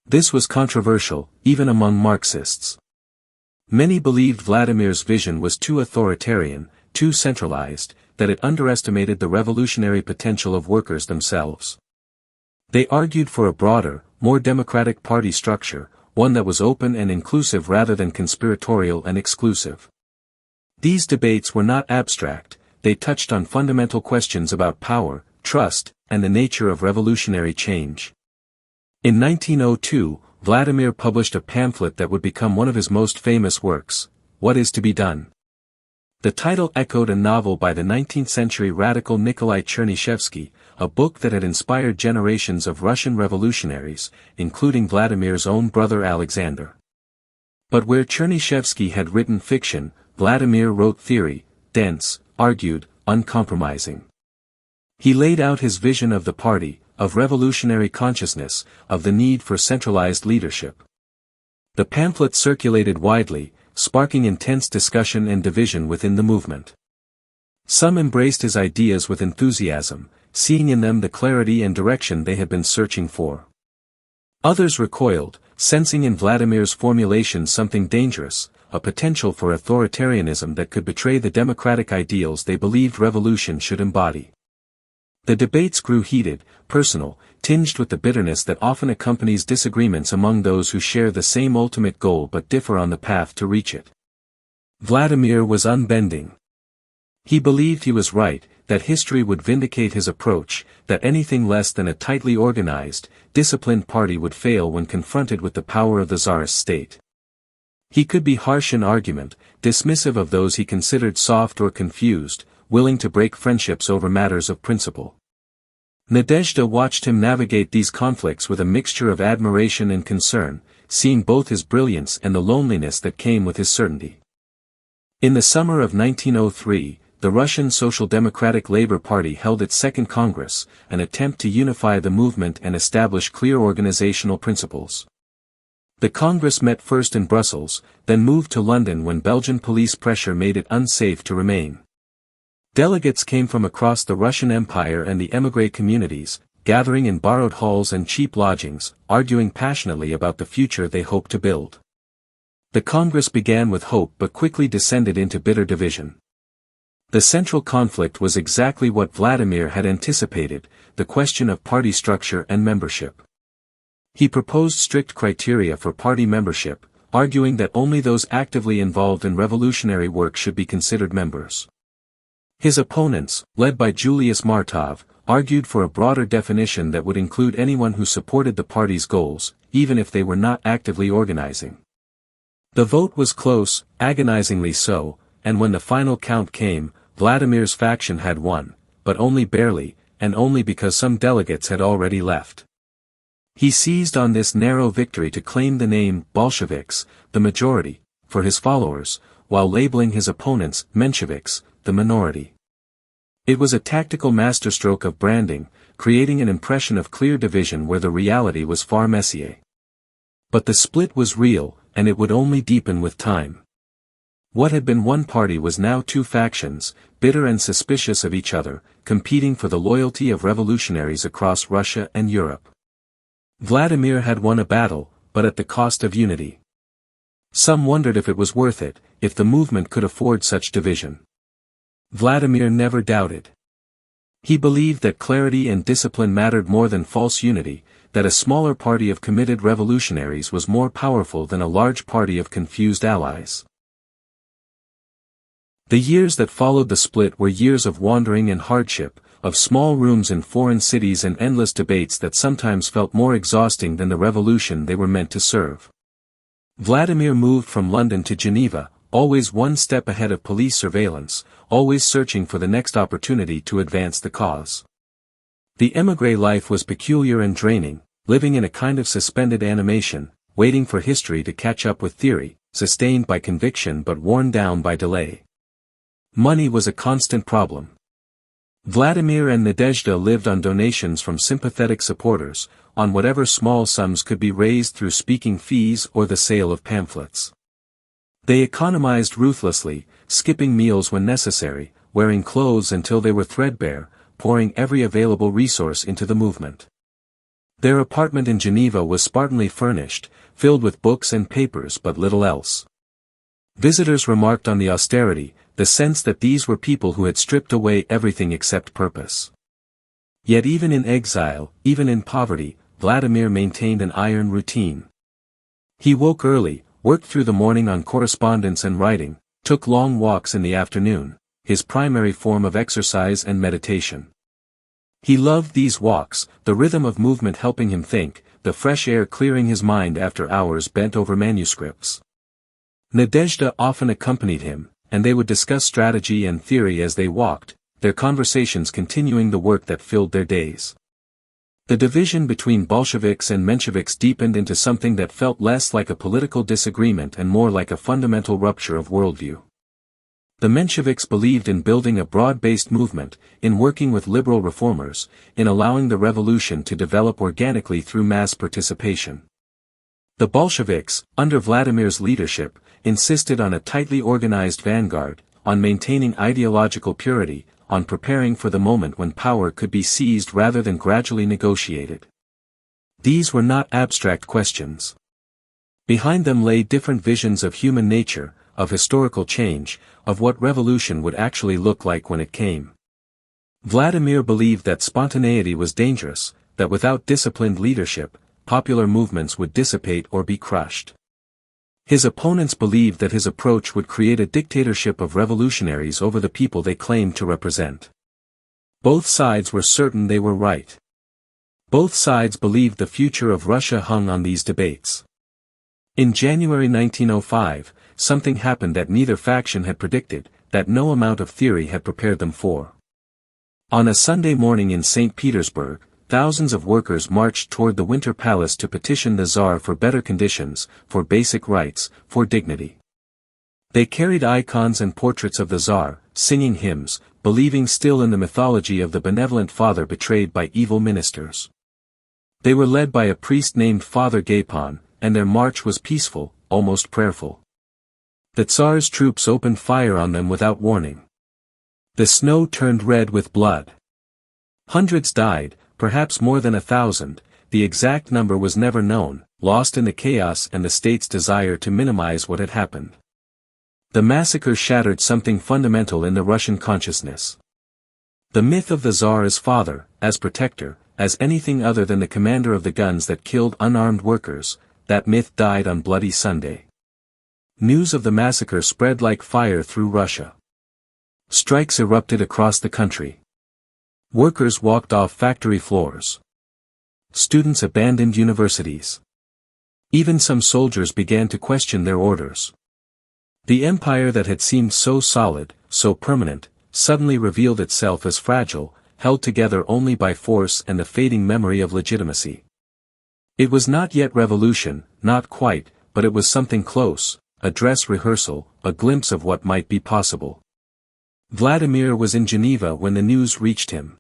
Speaker 1: This was controversial, even among Marxists. Many believed Vladimir's vision was too authoritarian, too centralized, that it underestimated the revolutionary potential of workers themselves. They argued for a broader, more democratic party structure, one that was open and inclusive rather than conspiratorial and exclusive. These debates were not abstract, they touched on fundamental questions about power, trust, and the nature of revolutionary change. In 1902, Vladimir published a pamphlet that would become one of his most famous works, What is to be Done? The title echoed a novel by the 19th-century radical Nikolai Chernyshevsky, a book that had inspired generations of Russian revolutionaries, including Vladimir's own brother Alexander. But where Chernyshevsky had written fiction, Vladimir wrote theory, dense, argued, uncompromising. He laid out his vision of the party, of revolutionary consciousness, of the need for centralized leadership. The pamphlet circulated widely, sparking intense discussion and division within the movement. Some embraced his ideas with enthusiasm, seeing in them the clarity and direction they had been searching for. Others recoiled, sensing in Vladimir's formulation something dangerous, a potential for authoritarianism that could betray the democratic ideals they believed revolution should embody. The debates grew heated, personal, tinged with the bitterness that often accompanies disagreements among those who share the same ultimate goal but differ on the path to reach it. Vladimir was unbending. He believed he was right, that history would vindicate his approach, that anything less than a tightly organized, disciplined party would fail when confronted with the power of the czarist state. He could be harsh in argument, dismissive of those he considered soft or confused, willing to break friendships over matters of principle. Nadezhda watched him navigate these conflicts with a mixture of admiration and concern, seeing both his brilliance and the loneliness that came with his certainty. In the summer of 1903, the Russian Social Democratic Labour Party held its second Congress, an attempt to unify the movement and establish clear organizational principles. The Congress met first in Brussels, then moved to London when Belgian police pressure made it unsafe to remain. Delegates came from across the Russian Empire and the émigré communities, gathering in borrowed halls and cheap lodgings, arguing passionately about the future they hoped to build. The Congress began with hope but quickly descended into bitter division. The central conflict was exactly what Vladimir had anticipated, the question of party structure and membership. He proposed strict criteria for party membership, arguing that only those actively involved in revolutionary work should be considered members. His opponents, led by Julius Martov, argued for a broader definition that would include anyone who supported the party's goals, even if they were not actively organizing. The vote was close, agonizingly so, and when the final count came, Vladimir's faction had won, but only barely, and only because some delegates had already left. He seized on this narrow victory to claim the name Bolsheviks, the majority, for his followers, while labeling his opponents Mensheviks, the minority. It was a tactical masterstroke of branding, creating an impression of clear division where the reality was far messier. But the split was real, and it would only deepen with time. What had been one party was now two factions, bitter and suspicious of each other, competing for the loyalty of revolutionaries across Russia and Europe. Vladimir had won a battle, but at the cost of unity. Some wondered if it was worth it, if the movement could afford such division. Vladimir never doubted. He believed that clarity and discipline mattered more than false unity, that a smaller party of committed revolutionaries was more powerful than a large party of confused allies. The years that followed the split were years of wandering and hardship, of small rooms in foreign cities and endless debates that sometimes felt more exhausting than the revolution they were meant to serve. Vladimir moved from London to Geneva, always one step ahead of police surveillance, always searching for the next opportunity to advance the cause. The émigré life was peculiar and draining, living in a kind of suspended animation, waiting for history to catch up with theory, sustained by conviction but worn down by delay. Money was a constant problem. Vladimir and Nadezhda lived on donations from sympathetic supporters, on whatever small sums could be raised through speaking fees or the sale of pamphlets. They economized ruthlessly, skipping meals when necessary, wearing clothes until they were threadbare, pouring every available resource into the movement. Their apartment in Geneva was spartanly furnished, filled with books and papers but little else. Visitors remarked on the austerity, the sense that these were people who had stripped away everything except purpose. Yet even in exile, even in poverty, Vladimir maintained an iron routine. He woke early, worked through the morning on correspondence and writing, took long walks in the afternoon, his primary form of exercise and meditation. He loved these walks, the rhythm of movement helping him think, the fresh air clearing his mind after hours bent over manuscripts. Nadezhda often accompanied him, and they would discuss strategy and theory as they walked, their conversations continuing the work that filled their days. The division between Bolsheviks and Mensheviks deepened into something that felt less like a political disagreement and more like a fundamental rupture of worldview. The Mensheviks believed in building a broad-based movement, in working with liberal reformers, in allowing the revolution to develop organically through mass participation. The Bolsheviks, under Vladimir's leadership, insisted on a tightly organized vanguard, on maintaining ideological purity, on preparing for the moment when power could be seized rather than gradually negotiated. These were not abstract questions. Behind them lay different visions of human nature, of historical change, of what revolution would actually look like when it came. Vladimir believed that spontaneity was dangerous, that without disciplined leadership, popular movements would dissipate or be crushed. His opponents believed that his approach would create a dictatorship of revolutionaries over the people they claimed to represent. Both sides were certain they were right. Both sides believed the future of Russia hung on these debates. In January 1905, something happened that neither faction had predicted, that no amount of theory had prepared them for. On a Sunday morning in St. Petersburg, thousands of workers marched toward the Winter Palace to petition the Tsar for better conditions, for basic rights, for dignity. They carried icons and portraits of the Tsar, singing hymns, believing still in the mythology of the benevolent father betrayed by evil ministers. They were led by a priest named Father Gapon, and their march was peaceful, almost prayerful. The Tsar's troops opened fire on them without warning. The snow turned red with blood. Hundreds died, perhaps more than 1,000, the exact number was never known, lost in the chaos and the state's desire to minimize what had happened. The massacre shattered something fundamental in the Russian consciousness. The myth of the Tsar as father, as protector, as anything other than the commander of the guns that killed unarmed workers, that myth died on Bloody Sunday. News of the massacre spread like fire through Russia. Strikes erupted across the country. Workers walked off factory floors. Students abandoned universities. Even some soldiers began to question their orders. The empire that had seemed so solid, so permanent, suddenly revealed itself as fragile, held together only by force and the fading memory of legitimacy. It was not yet revolution, not quite, but it was something close, a dress rehearsal, a glimpse of what might be possible. Vladimir was in Geneva when the news reached him.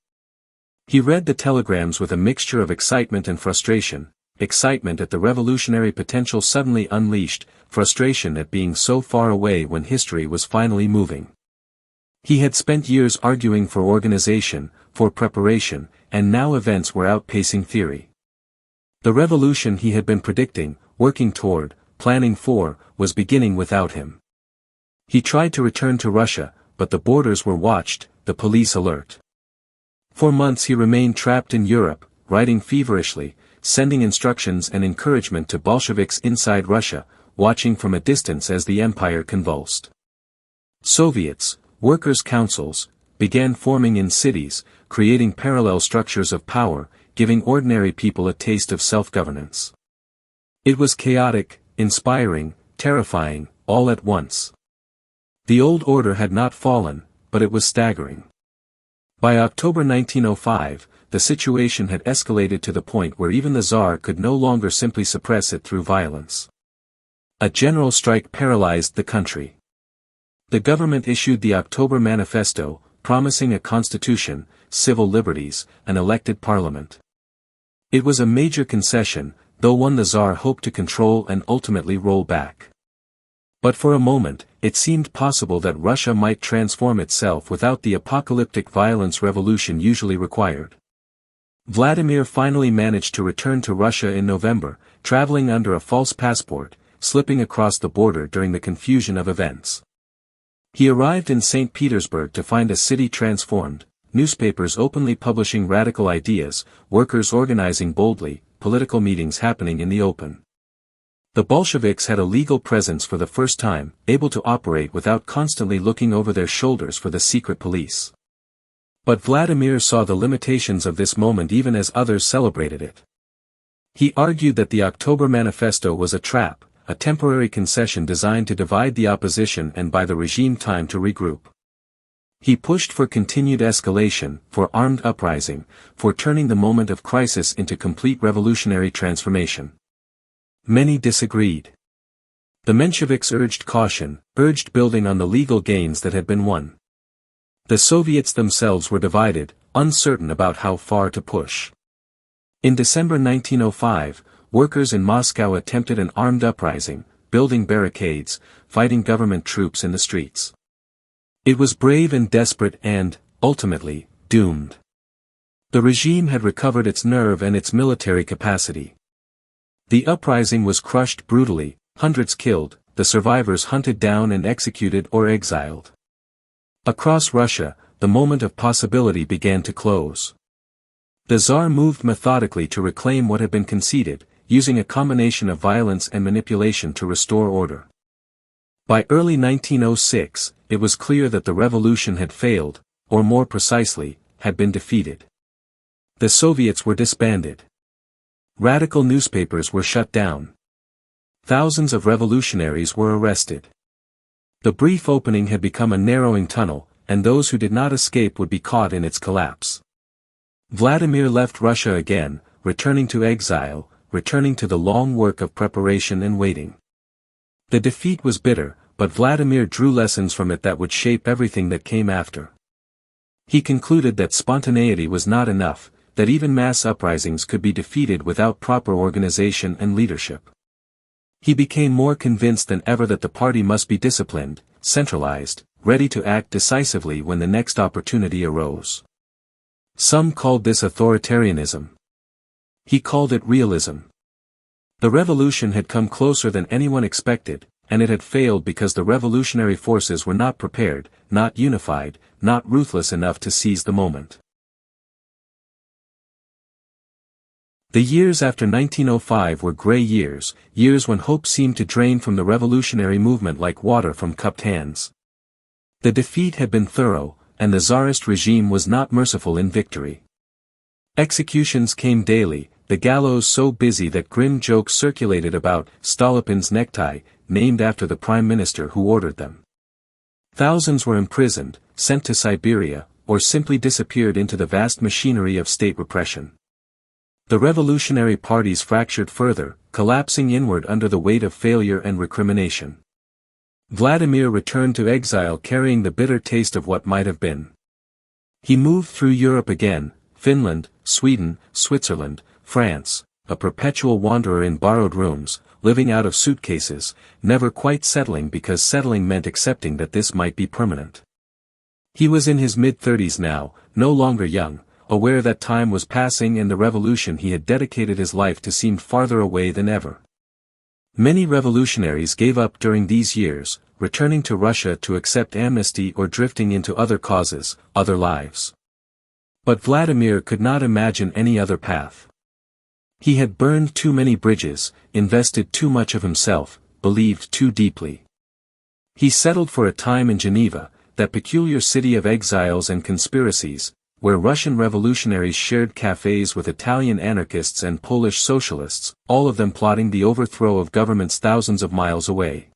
Speaker 1: He read the telegrams with a mixture of excitement and frustration, excitement at the revolutionary potential suddenly unleashed, frustration at being so far away when history was finally moving. He had spent years arguing for organization, for preparation, and now events were outpacing theory. The revolution he had been predicting, working toward, planning for, was beginning without him. He tried to return to Russia, but the borders were watched, the police alert. For months he remained trapped in Europe, writing feverishly, sending instructions and encouragement to Bolsheviks inside Russia, watching from a distance as the empire convulsed. Soviets, workers' councils, began forming in cities, creating parallel structures of power, giving ordinary people a taste of self-governance. It was chaotic, inspiring, terrifying, all at once. The old order had not fallen, but it was staggering. By October 1905, the situation had escalated to the point where even the Tsar could no longer simply suppress it through violence. A general strike paralyzed the country. The government issued the October Manifesto, promising a constitution, civil liberties, an elected parliament. It was a major concession, though one the Tsar hoped to control and ultimately roll back. But for a moment, it seemed possible that Russia might transform itself without the apocalyptic violence revolution usually required. Vladimir finally managed to return to Russia in November, traveling under a false passport, slipping across the border during the confusion of events. He arrived in St. Petersburg to find a city transformed, newspapers openly publishing radical ideas, workers organizing boldly, political meetings happening in the open. The Bolsheviks had a legal presence for the first time, able to operate without constantly looking over their shoulders for the secret police. But Vladimir saw the limitations of this moment even as others celebrated it. He argued that the October Manifesto was a trap, a temporary concession designed to divide the opposition and buy the regime time to regroup. He pushed for continued escalation, for armed uprising, for turning the moment of crisis into complete revolutionary transformation. Many disagreed. The Mensheviks urged caution, urged building on the legal gains that had been won. The Soviets themselves were divided, uncertain about how far to push. In December 1905, workers in Moscow attempted an armed uprising, building barricades, fighting government troops in the streets. It was brave and desperate and, ultimately, doomed. The regime had recovered its nerve and its military capacity. The uprising was crushed brutally, hundreds killed, the survivors hunted down and executed or exiled. Across Russia, the moment of possibility began to close. The Tsar moved methodically to reclaim what had been conceded, using a combination of violence and manipulation to restore order. By early 1906, it was clear that the revolution had failed, or more precisely, had been defeated. The Soviets were disbanded. Radical newspapers were shut down. Thousands of revolutionaries were arrested. The brief opening had become a narrowing tunnel, and those who did not escape would be caught in its collapse. Vladimir left Russia again, returning to exile, returning to the long work of preparation and waiting. The defeat was bitter, but Vladimir drew lessons from it that would shape everything that came after. He concluded that spontaneity was not enough, that even mass uprisings could be defeated without proper organization and leadership. He became more convinced than ever that the party must be disciplined, centralized, ready to act decisively when the next opportunity arose. Some called this authoritarianism. He called it realism. The revolution had come closer than anyone expected, and it had failed because the revolutionary forces were not prepared, not unified, not ruthless enough to seize the moment. The years after 1905 were gray years, years when hope seemed to drain from the revolutionary movement like water from cupped hands. The defeat had been thorough, and the Tsarist regime was not merciful in victory. Executions came daily, the gallows so busy that grim jokes circulated about Stolypin's necktie, named after the prime minister who ordered them. Thousands were imprisoned, sent to Siberia, or simply disappeared into the vast machinery of state repression. The revolutionary parties fractured further, collapsing inward under the weight of failure and recrimination. Vladimir returned to exile carrying the bitter taste of what might have been. He moved through Europe again, Finland, Sweden, Switzerland, France, a perpetual wanderer in borrowed rooms, living out of suitcases, never quite settling because settling meant accepting that this might be permanent. He was in his mid-30s now, no longer young, aware that time was passing and the revolution he had dedicated his life to seemed farther away than ever. Many revolutionaries gave up during these years, returning to Russia to accept amnesty or drifting into other causes, other lives. But Vladimir could not imagine any other path. He had burned too many bridges, invested too much of himself, believed too deeply. He settled for a time in Geneva, that peculiar city of exiles and conspiracies, where Russian revolutionaries shared cafes with Italian anarchists and Polish socialists, all of them plotting the overthrow of governments thousands of miles away.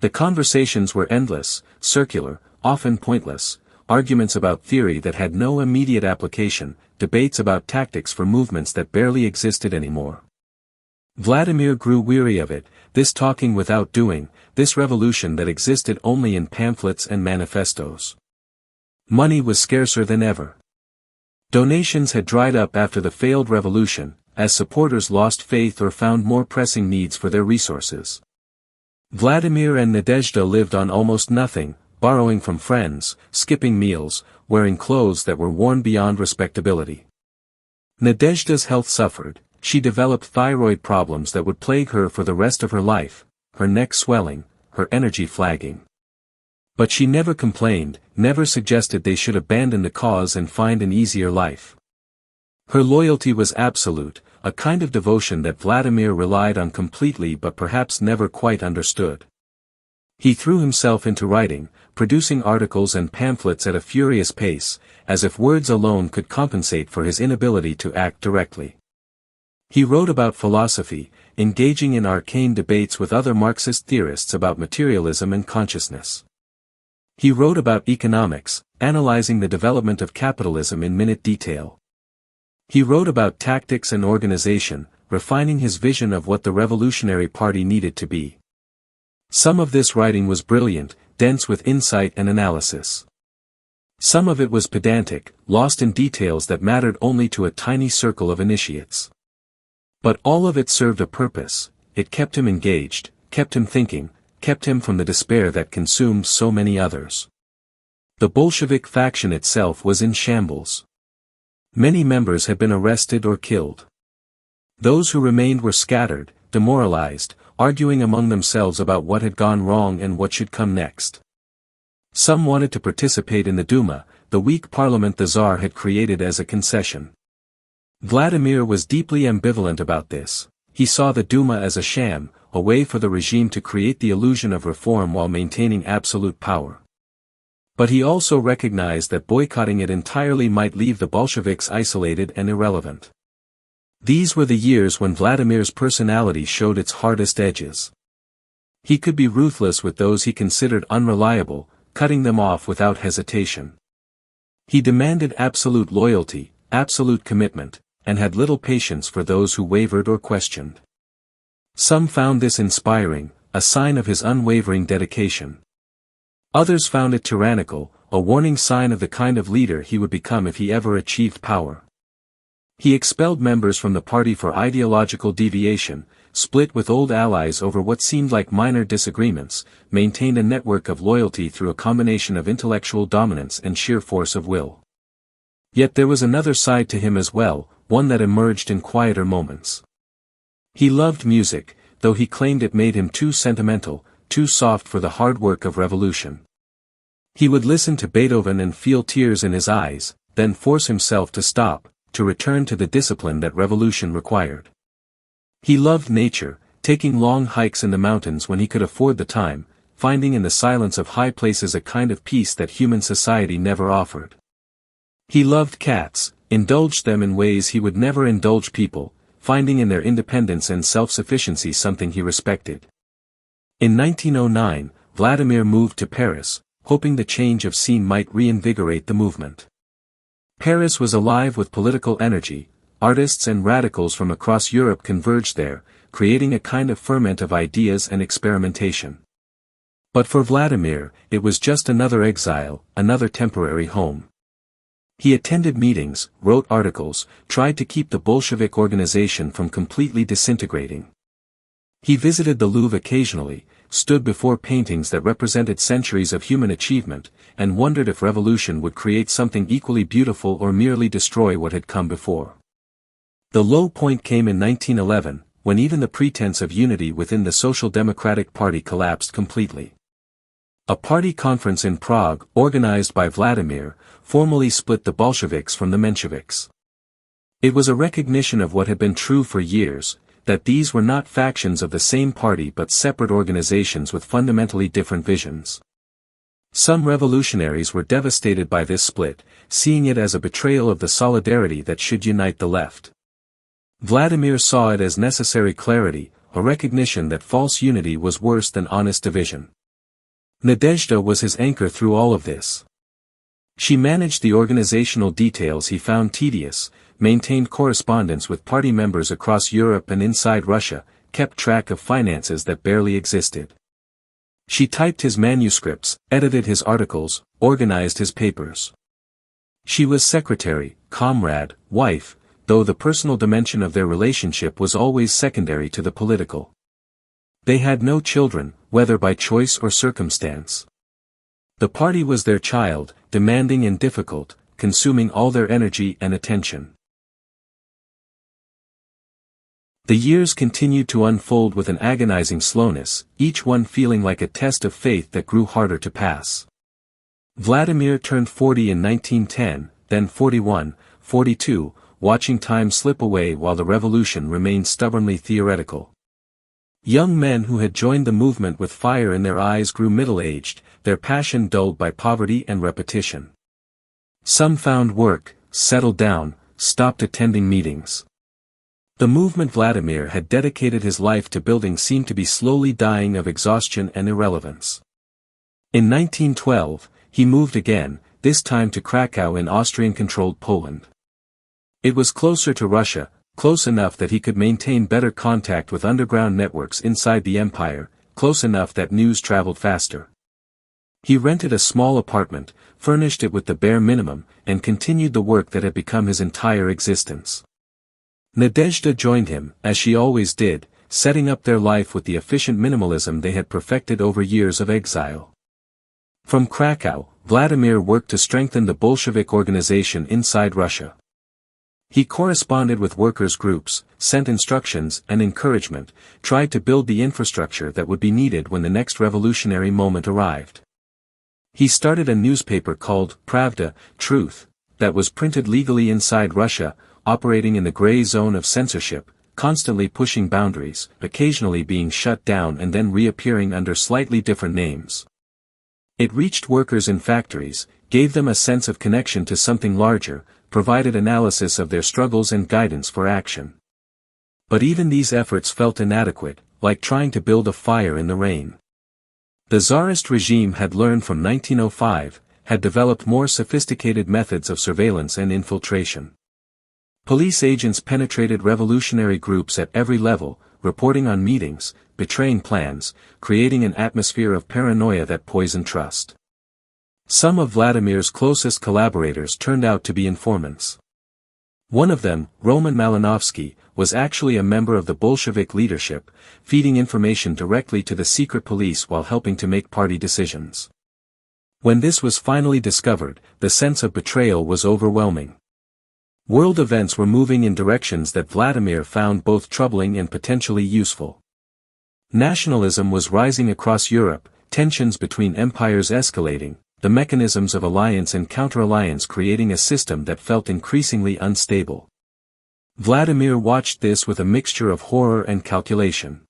Speaker 1: The conversations were endless, circular, often pointless, arguments about theory that had no immediate application, debates about tactics for movements that barely existed anymore. Vladimir grew weary of it, this talking without doing, this revolution that existed only in pamphlets and manifestos. Money was scarcer than ever. Donations had dried up after the failed revolution, as supporters lost faith or found more pressing needs for their resources. Vladimir and Nadezhda lived on almost nothing, borrowing from friends, skipping meals, wearing clothes that were worn beyond respectability. Nadezhda's health suffered, she developed thyroid problems that would plague her for the rest of her life, her neck swelling, her energy flagging. But she never complained, never suggested they should abandon the cause and find an easier life. Her loyalty was absolute, a kind of devotion that Vladimir relied on completely but perhaps never quite understood. He threw himself into writing, producing articles and pamphlets at a furious pace, as if words alone could compensate for his inability to act directly. He wrote about philosophy, engaging in arcane debates with other Marxist theorists about materialism and consciousness. He wrote about economics, analyzing the development of capitalism in minute detail. He wrote about tactics and organization, refining his vision of what the Revolutionary Party needed to be. Some of this writing was brilliant, dense with insight and analysis. Some of it was pedantic, lost in details that mattered only to a tiny circle of initiates. But all of it served a purpose, it kept him engaged, kept him thinking, kept him from the despair that consumed so many others. The Bolshevik faction itself was in shambles. Many members had been arrested or killed. Those who remained were scattered, demoralized, arguing among themselves about what had gone wrong and what should come next. Some wanted to participate in the Duma, the weak parliament the Tsar had created as a concession. Vladimir was deeply ambivalent about this. He saw the Duma as a sham, a way for the regime to create the illusion of reform while maintaining absolute power. But he also recognized that boycotting it entirely might leave the Bolsheviks isolated and irrelevant. These were the years when Vladimir's personality showed its hardest edges. He could be ruthless with those he considered unreliable, cutting them off without hesitation. He demanded absolute loyalty, absolute commitment, and had little patience for those who wavered or questioned. Some found this inspiring, a sign of his unwavering dedication. Others found it tyrannical, a warning sign of the kind of leader he would become if he ever achieved power. He expelled members from the party for ideological deviation, split with old allies over what seemed like minor disagreements, maintained a network of loyalty through a combination of intellectual dominance and sheer force of will. Yet there was another side to him as well, one that emerged in quieter moments. He loved music, though he claimed it made him too sentimental, too soft for the hard work of revolution. He would listen to Beethoven and feel tears in his eyes, then force himself to stop, to return to the discipline that revolution required. He loved nature, taking long hikes in the mountains when he could afford the time, finding in the silence of high places a kind of peace that human society never offered. He loved cats, indulged them in ways he would never indulge people, finding in their independence and self-sufficiency something he respected. In 1909, Vladimir moved to Paris, hoping the change of scene might reinvigorate the movement. Paris was alive with political energy, artists and radicals from across Europe converged there, creating a kind of ferment of ideas and experimentation. But for Vladimir, it was just another exile, another temporary home. He attended meetings, wrote articles, tried to keep the Bolshevik organization from completely disintegrating. He visited the Louvre occasionally, stood before paintings that represented centuries of human achievement, and wondered if revolution would create something equally beautiful or merely destroy what had come before. The low point came in 1911, when even the pretense of unity within the Social Democratic Party collapsed completely. A party conference in Prague, organized by Vladimir, formally split the Bolsheviks from the Mensheviks. It was a recognition of what had been true for years, that these were not factions of the same party but separate organizations with fundamentally different visions. Some revolutionaries were devastated by this split, seeing it as a betrayal of the solidarity that should unite the left. Vladimir saw it as necessary clarity, a recognition that false unity was worse than honest division. Nadezhda was his anchor through all of this. She managed the organizational details he found tedious, maintained correspondence with party members across Europe and inside Russia, kept track of finances that barely existed. She typed his manuscripts, edited his articles, organized his papers. She was secretary, comrade, wife, though the personal dimension of their relationship was always secondary to the political. They had no children, whether by choice or circumstance. The party was their child, demanding and difficult, consuming all their energy and attention. The years continued to unfold with an agonizing slowness, each one feeling like a test of faith that grew harder to pass. Vladimir turned 40 in 1910, then 41, 42, watching time slip away while the revolution remained stubbornly theoretical. Young men who had joined the movement with fire in their eyes grew middle-aged, their passion dulled by poverty and repetition. Some found work, settled down, stopped attending meetings. The movement Vladimir had dedicated his life to building seemed to be slowly dying of exhaustion and irrelevance. In 1912, he moved again, this time to Krakow in Austrian-controlled Poland. It was closer to Russia, close enough that he could maintain better contact with underground networks inside the empire, close enough that news traveled faster. He rented a small apartment, furnished it with the bare minimum, and continued the work that had become his entire existence. Nadezhda joined him, as she always did, setting up their life with the efficient minimalism they had perfected over years of exile. From Krakow, Vladimir worked to strengthen the Bolshevik organization inside Russia. He corresponded with workers' groups, sent instructions and encouragement, tried to build the infrastructure that would be needed when the next revolutionary moment arrived. He started a newspaper called Pravda, Truth, that was printed legally inside Russia, operating in the gray zone of censorship, constantly pushing boundaries, occasionally being shut down and then reappearing under slightly different names. It reached workers in factories, gave them a sense of connection to something larger, provided analysis of their struggles and guidance for action. But even these efforts felt inadequate, like trying to build a fire in the rain. The Tsarist regime had learned from 1905, had developed more sophisticated methods of surveillance and infiltration. Police agents penetrated revolutionary groups at every level, reporting on meetings, betraying plans, creating an atmosphere of paranoia that poisoned trust. Some of Vladimir's closest collaborators turned out to be informants. One of them, Roman Malinovsky, was actually a member of the Bolshevik leadership, feeding information directly to the secret police while helping to make party decisions. When this was finally discovered, the sense of betrayal was overwhelming. World events were moving in directions that Vladimir found both troubling and potentially useful. Nationalism was rising across Europe, tensions between empires escalating, the mechanisms of alliance and counter-alliance creating a system that felt increasingly unstable. Vladimir watched this with a mixture of horror and calculation.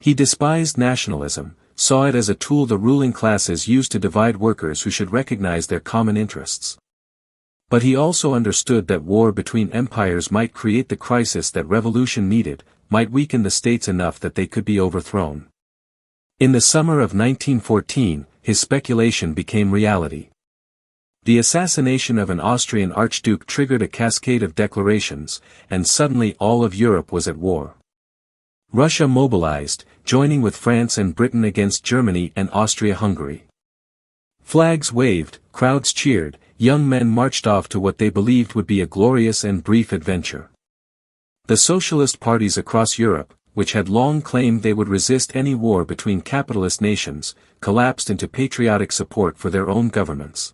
Speaker 1: He despised nationalism, saw it as a tool the ruling classes used to divide workers who should recognize their common interests. But he also understood that war between empires might create the crisis that revolution needed, might weaken the states enough that they could be overthrown. In the summer of 1914, his speculation became reality. The assassination of an Austrian archduke triggered a cascade of declarations, and suddenly all of Europe was at war. Russia mobilized, joining with France and Britain against Germany and Austria-Hungary. Flags waved, crowds cheered, young men marched off to what they believed would be a glorious and brief adventure. The socialist parties across Europe, which had long claimed they would resist any war between capitalist nations, collapsed into patriotic support for their own governments.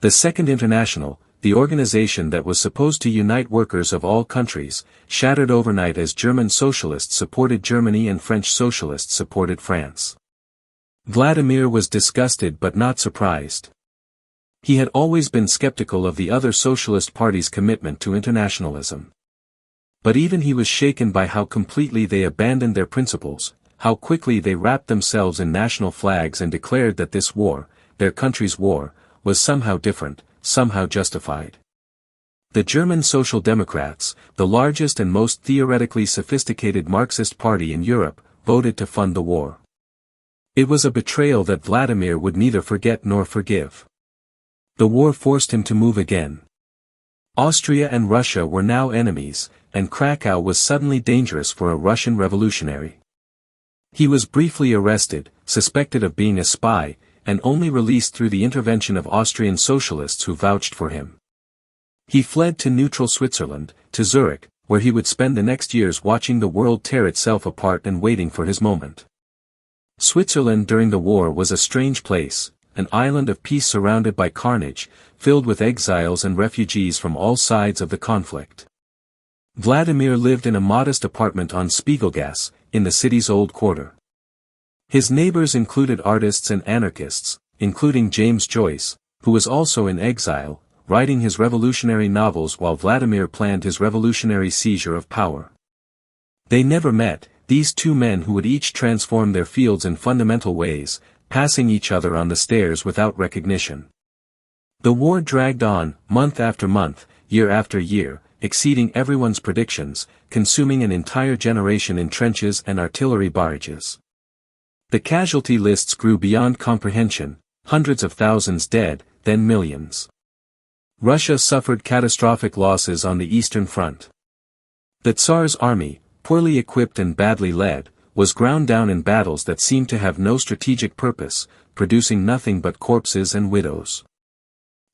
Speaker 1: The Second International, the organization that was supposed to unite workers of all countries, shattered overnight as German socialists supported Germany and French socialists supported France. Vladimir was disgusted but not surprised. He had always been skeptical of the other socialist parties' commitment to internationalism. But even he was shaken by how completely they abandoned their principles, how quickly they wrapped themselves in national flags and declared that this war, their country's war, was somehow different, somehow justified. The German Social Democrats, the largest and most theoretically sophisticated Marxist party in Europe, voted to fund the war. It was a betrayal that Vladimir would neither forget nor forgive. The war forced him to move again. Austria and Russia were now enemies, and Krakow was suddenly dangerous for a Russian revolutionary. He was briefly arrested, suspected of being a spy, and only released through the intervention of Austrian socialists who vouched for him. He fled to neutral Switzerland, to Zurich, where he would spend the next years watching the world tear itself apart and waiting for his moment. Switzerland during the war was a strange place, an island of peace surrounded by carnage, filled with exiles and refugees from all sides of the conflict. Vladimir lived in a modest apartment on Spiegelgasse, in the city's old quarter. His neighbors included artists and anarchists, including James Joyce, who was also in exile, writing his revolutionary novels while Vladimir planned his revolutionary seizure of power. They never met, these two men who would each transform their fields in fundamental ways, passing each other on the stairs without recognition. The war dragged on, month after month, year after year, exceeding everyone's predictions, consuming an entire generation in trenches and artillery barrages. The casualty lists grew beyond comprehension, hundreds of thousands dead, then millions. Russia suffered catastrophic losses on the Eastern Front. The Tsar's army, poorly equipped and badly led, was ground down in battles that seemed to have no strategic purpose, producing nothing but corpses and widows.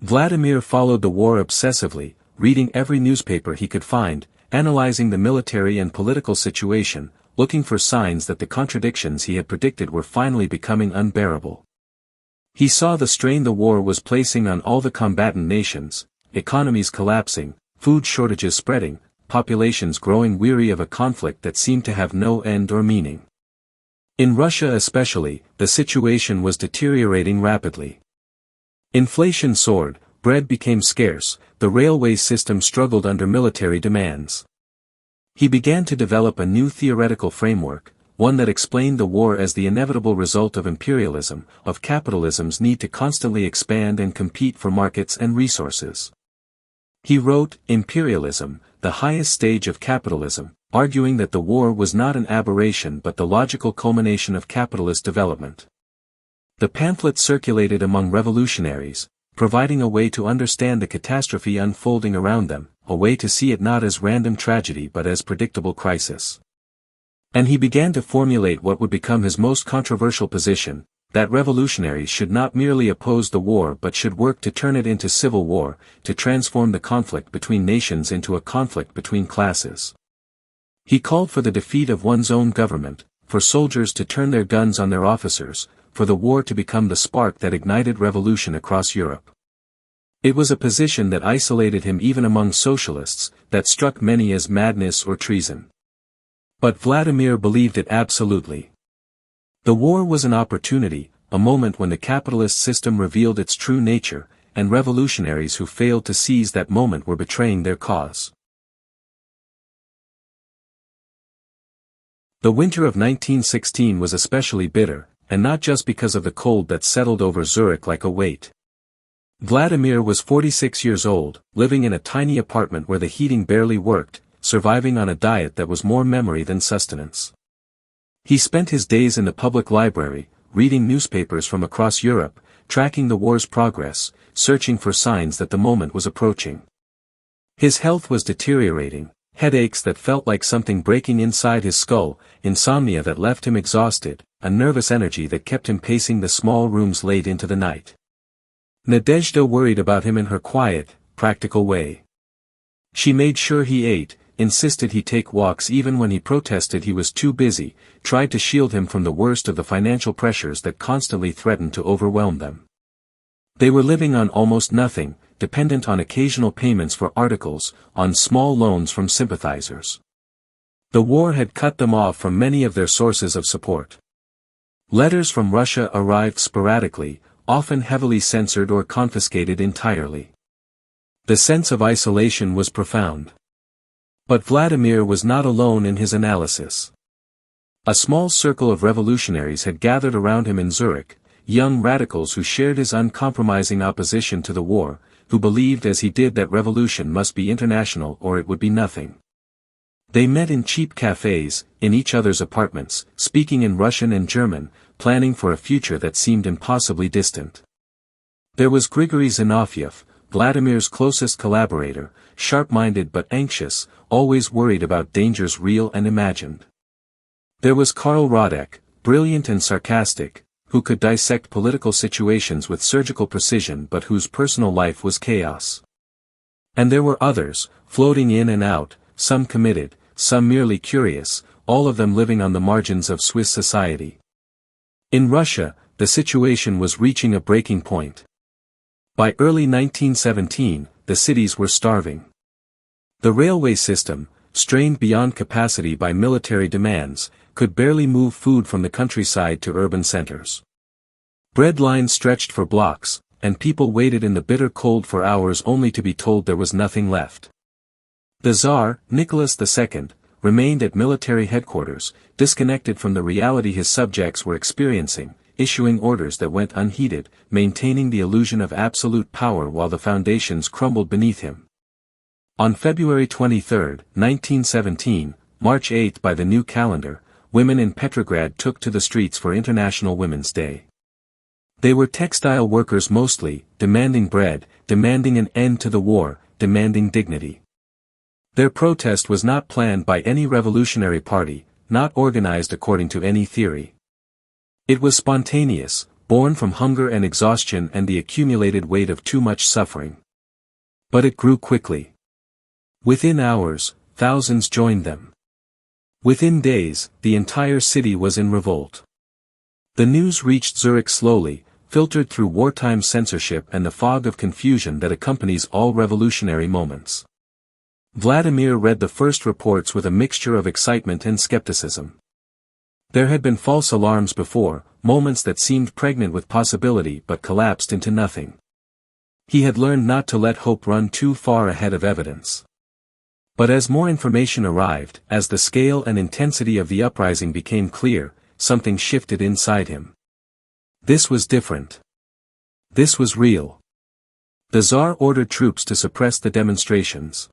Speaker 1: Vladimir followed the war obsessively, reading every newspaper he could find, analyzing the military and political situation, looking for signs that the contradictions he had predicted were finally becoming unbearable. He saw the strain the war was placing on all the combatant nations, economies collapsing, food shortages spreading, populations growing weary of a conflict that seemed to have no end or meaning. In Russia especially, the situation was deteriorating rapidly. Inflation soared, bread became scarce, the railway system struggled under military demands. He began to develop a new theoretical framework, one that explained the war as the inevitable result of imperialism, of capitalism's need to constantly expand and compete for markets and resources. He wrote, "Imperialism, the highest stage of capitalism," arguing that the war was not an aberration but the logical culmination of capitalist development. The pamphlet circulated among revolutionaries, providing a way to understand the catastrophe unfolding around them, a way to see it not as random tragedy but as predictable crisis. And he began to formulate what would become his most controversial position, that revolutionaries should not merely oppose the war but should work to turn it into civil war, to transform the conflict between nations into a conflict between classes. He called for the defeat of one's own government, for soldiers to turn their guns on their officers, for the war to become the spark that ignited revolution across Europe. It was a position that isolated him even among socialists, that struck many as madness or treason. But Vladimir believed it absolutely. The war was an opportunity, a moment when the capitalist system revealed its true nature, and revolutionaries who failed to seize that moment were betraying their cause. The winter of 1916 was especially bitter, and not just because of the cold that settled over Zurich like a weight. Vladimir was 46 years old, living in a tiny apartment where the heating barely worked, surviving on a diet that was more memory than sustenance. He spent his days in the public library, reading newspapers from across Europe, tracking the war's progress, searching for signs that the moment was approaching. His health was deteriorating, headaches that felt like something breaking inside his skull, insomnia that left him exhausted, a nervous energy that kept him pacing the small rooms late into the night. Nadezhda worried about him in her quiet, practical way. She made sure he ate, insisted he take walks even when he protested he was too busy, tried to shield him from the worst of the financial pressures that constantly threatened to overwhelm them. They were living on almost nothing, dependent on occasional payments for articles, on small loans from sympathizers. The war had cut them off from many of their sources of support. Letters from Russia arrived sporadically, often heavily censored or confiscated entirely. The sense of isolation was profound. But Vladimir was not alone in his analysis. A small circle of revolutionaries had gathered around him in Zurich, young radicals who shared his uncompromising opposition to the war, who believed as he did that revolution must be international or it would be nothing. They met in cheap cafes, in each other's apartments, speaking in Russian and German, planning for a future that seemed impossibly distant. There was Grigory Zinoviev, Vladimir's closest collaborator, sharp-minded but anxious, always worried about dangers real and imagined. There was Karl Radek, brilliant and sarcastic, who could dissect political situations with surgical precision but whose personal life was chaos. And there were others, floating in and out, some committed, some merely curious, all of them living on the margins of Swiss society. In Russia, the situation was reaching a breaking point. By early 1917, the cities were starving. The railway system, strained beyond capacity by military demands, could barely move food from the countryside to urban centers. Bread lines stretched for blocks, and people waited in the bitter cold for hours only to be told there was nothing left. The Tsar, Nicholas II, remained at military headquarters, disconnected from the reality his subjects were experiencing, issuing orders that went unheeded, maintaining the illusion of absolute power while the foundations crumbled beneath him. On February 23, 1917, March 8 by the new calendar, women in Petrograd took to the streets for International Women's Day. They were textile workers mostly, demanding bread, demanding an end to the war, demanding dignity. Their protest was not planned by any revolutionary party, not organized according to any theory. It was spontaneous, born from hunger and exhaustion and the accumulated weight of too much suffering. But it grew quickly. Within hours, thousands joined them. Within days, the entire city was in revolt. The news reached Zurich slowly, filtered through wartime censorship and the fog of confusion that accompanies all revolutionary moments. Vladimir read the first reports with a mixture of excitement and skepticism. There had been false alarms before, moments that seemed pregnant with possibility but collapsed into nothing. He had learned not to let hope run too far ahead of evidence. But as more information arrived, as the scale and intensity of the uprising became clear, something shifted inside him. This was different. This was real. The Tsar ordered troops to suppress the demonstrations.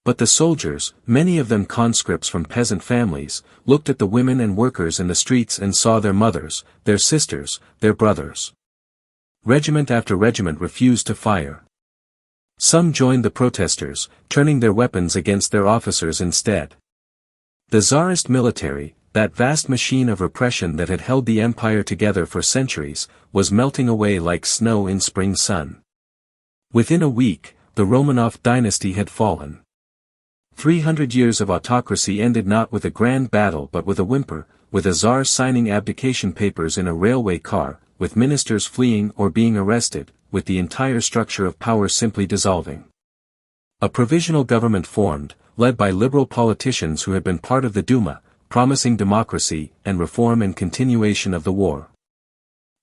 Speaker 1: But the soldiers, many of them conscripts from peasant families, looked at the women and workers in the streets and saw their mothers, their sisters, their brothers. Regiment after regiment refused to fire. Some joined the protesters, turning their weapons against their officers instead. The Tsarist military, that vast machine of repression that had held the empire together for centuries, was melting away like snow in spring sun. Within a week, the Romanov dynasty had fallen. 300 years of autocracy ended not with a grand battle but with a whimper, with a Tsar signing abdication papers in a railway car, with ministers fleeing or being arrested, with the entire structure of power simply dissolving. A provisional government formed, led by liberal politicians who had been part of the Duma, promising democracy and reform and continuation of the war.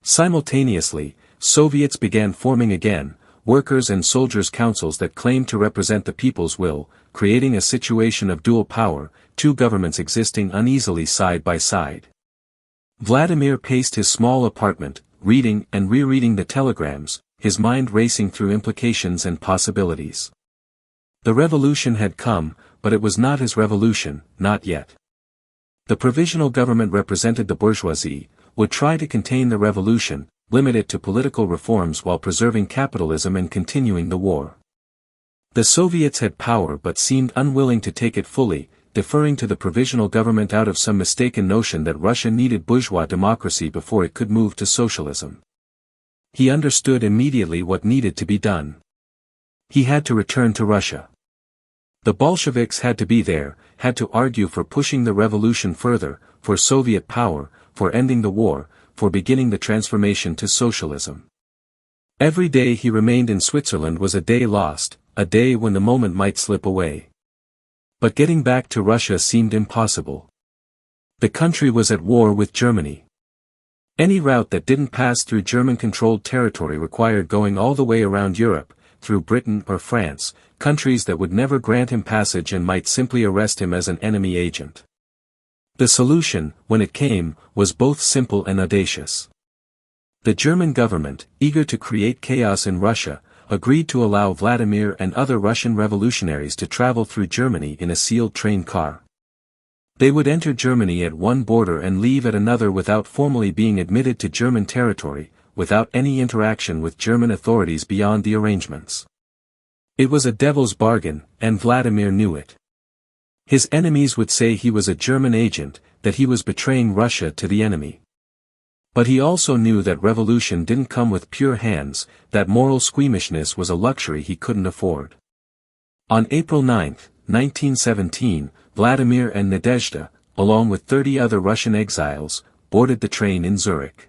Speaker 1: Simultaneously, Soviets began forming again, workers' and soldiers' councils that claimed to represent the people's will, creating a situation of dual power, two governments existing uneasily side by side. Vladimir paced his small apartment, reading and rereading the telegrams, his mind racing through implications and possibilities. The revolution had come, but it was not his revolution, not yet. The provisional government represented the bourgeoisie, would try to contain the revolution, limit it to political reforms while preserving capitalism and continuing the war. The Soviets had power but seemed unwilling to take it fully, deferring to the provisional government out of some mistaken notion that Russia needed bourgeois democracy before it could move to socialism. He understood immediately what needed to be done. He had to return to Russia. The Bolsheviks had to be there, had to argue for pushing the revolution further, for Soviet power, for ending the war, for beginning the transformation to socialism. Every day he remained in Switzerland was a day lost, a day when the moment might slip away. But getting back to Russia seemed impossible. The country was at war with Germany. Any route that didn't pass through German-controlled territory required going all the way around Europe, through Britain or France, countries that would never grant him passage and might simply arrest him as an enemy agent. The solution, when it came, was both simple and audacious. The German government, eager to create chaos in Russia, agreed to allow Vladimir and other Russian revolutionaries to travel through Germany in a sealed train car. They would enter Germany at one border and leave at another without formally being admitted to German territory, without any interaction with German authorities beyond the arrangements. It was a devil's bargain, and Vladimir knew it. His enemies would say he was a German agent, that he was betraying Russia to the enemy. But he also knew that revolution didn't come with pure hands, that moral squeamishness was a luxury he couldn't afford. On April 9, 1917, Vladimir and Nadezhda, along with 30 other Russian exiles, boarded the train in Zurich.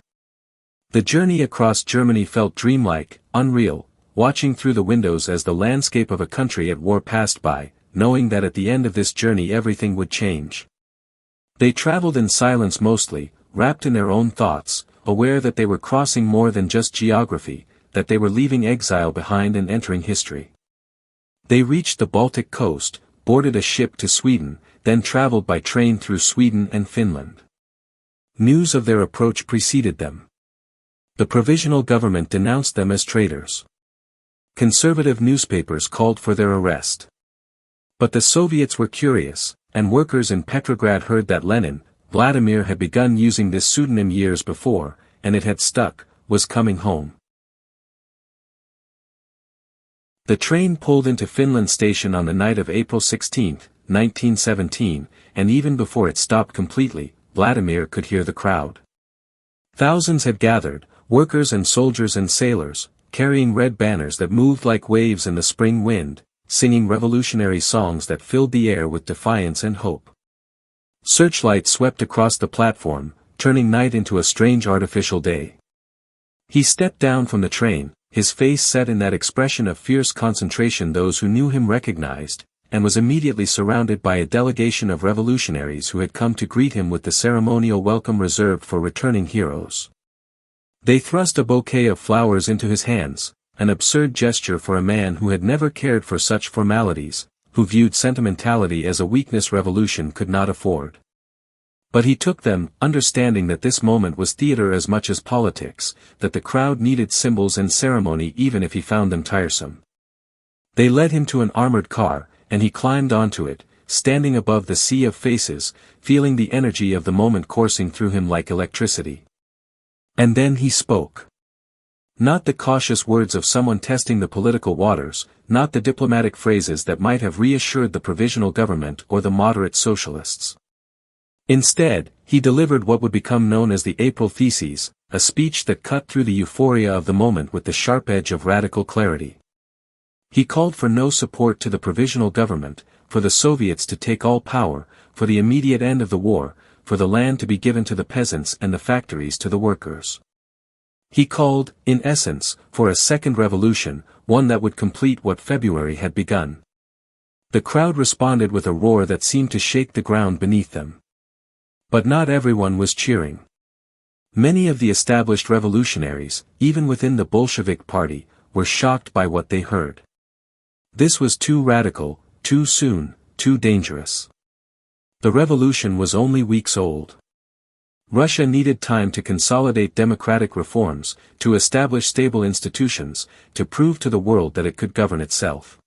Speaker 1: The journey across Germany felt dreamlike, unreal, watching through the windows as the landscape of a country at war passed by, knowing that at the end of this journey everything would change. They traveled in silence mostly, wrapped in their own thoughts, aware that they were crossing more than just geography, that they were leaving exile behind and entering history. They reached the Baltic coast, boarded a ship to Sweden, then traveled by train through Sweden and Finland. News of their approach preceded them. The provisional government denounced them as traitors. Conservative newspapers called for their arrest. But the Soviets were curious, and workers in Petrograd heard that Lenin, Vladimir had begun using this pseudonym years before, and it had stuck, was coming home. The train pulled into Finland station on the night of April 16, 1917, and even before it stopped completely, Vladimir could hear the crowd. Thousands had gathered, workers and soldiers and sailors, carrying red banners that moved like waves in the spring wind, singing revolutionary songs that filled the air with defiance and hope. Searchlights swept across the platform, turning night into a strange artificial day. He stepped down from the train, his face set in that expression of fierce concentration those who knew him recognized, and was immediately surrounded by a delegation of revolutionaries who had come to greet him with the ceremonial welcome reserved for returning heroes. They thrust a bouquet of flowers into his hands, an absurd gesture for a man who had never cared for such formalities, who viewed sentimentality as a weakness revolution could not afford. But he took them, understanding that this moment was theater as much as politics, that the crowd needed symbols and ceremony even if he found them tiresome. They led him to an armored car, and he climbed onto it, standing above the sea of faces, feeling the energy of the moment coursing through him like electricity. And then he spoke. Not the cautious words of someone testing the political waters, not the diplomatic phrases that might have reassured the provisional government or the moderate socialists. Instead, he delivered what would become known as the April Theses, a speech that cut through the euphoria of the moment with the sharp edge of radical clarity. He called for no support to the provisional government, for the Soviets to take all power, for the immediate end of the war, for the land to be given to the peasants and the factories to the workers. He called, in essence, for a second revolution, one that would complete what February had begun. The crowd responded with a roar that seemed to shake the ground beneath them. But not everyone was cheering. Many of the established revolutionaries, even within the Bolshevik party, were shocked by what they heard. This was too radical, too soon, too dangerous. The revolution was only weeks old. Russia needed time to consolidate democratic reforms, to establish stable institutions, to prove to the world that it could govern itself.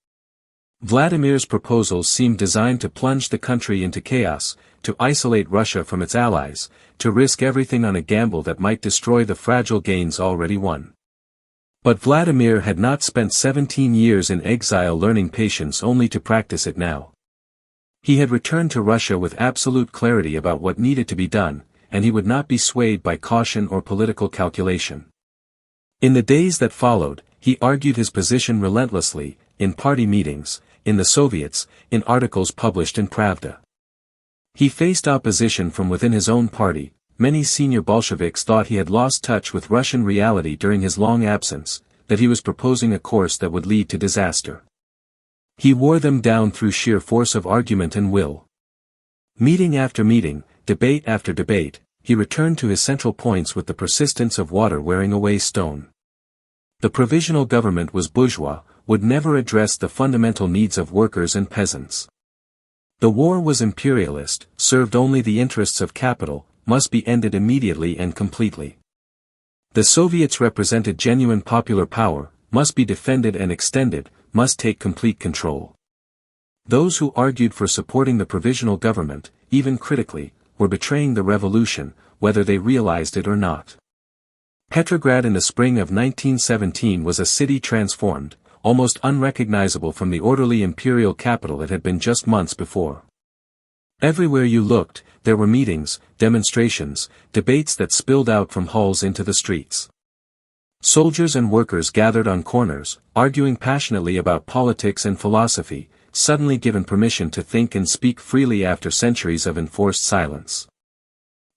Speaker 1: Vladimir's proposals seemed designed to plunge the country into chaos, to isolate Russia from its allies, to risk everything on a gamble that might destroy the fragile gains already won. But Vladimir had not spent 17 years in exile learning patience only to practice it now. He had returned to Russia with absolute clarity about what needed to be done, and he would not be swayed by caution or political calculation. In the days that followed, he argued his position relentlessly, in party meetings, in the Soviets, in articles published in Pravda. He faced opposition from within his own party. Many senior Bolsheviks thought he had lost touch with Russian reality during his long absence, that he was proposing a course that would lead to disaster. He wore them down through sheer force of argument and will. Meeting after meeting, debate after debate, he returned to his central points with the persistence of water wearing away stone. The provisional government was bourgeois, would never address the fundamental needs of workers and peasants. The war was imperialist, served only the interests of capital, must be ended immediately and completely. The Soviets represented genuine popular power, must be defended and extended, must take complete control. Those who argued for supporting the provisional government, even critically, were betraying the revolution, whether they realized it or not. Petrograd in the spring of 1917 was a city transformed, almost unrecognizable from the orderly imperial capital it had been just months before. Everywhere you looked, there were meetings, demonstrations, debates that spilled out from halls into the streets. Soldiers and workers gathered on corners, arguing passionately about politics and philosophy, suddenly given permission to think and speak freely after centuries of enforced silence.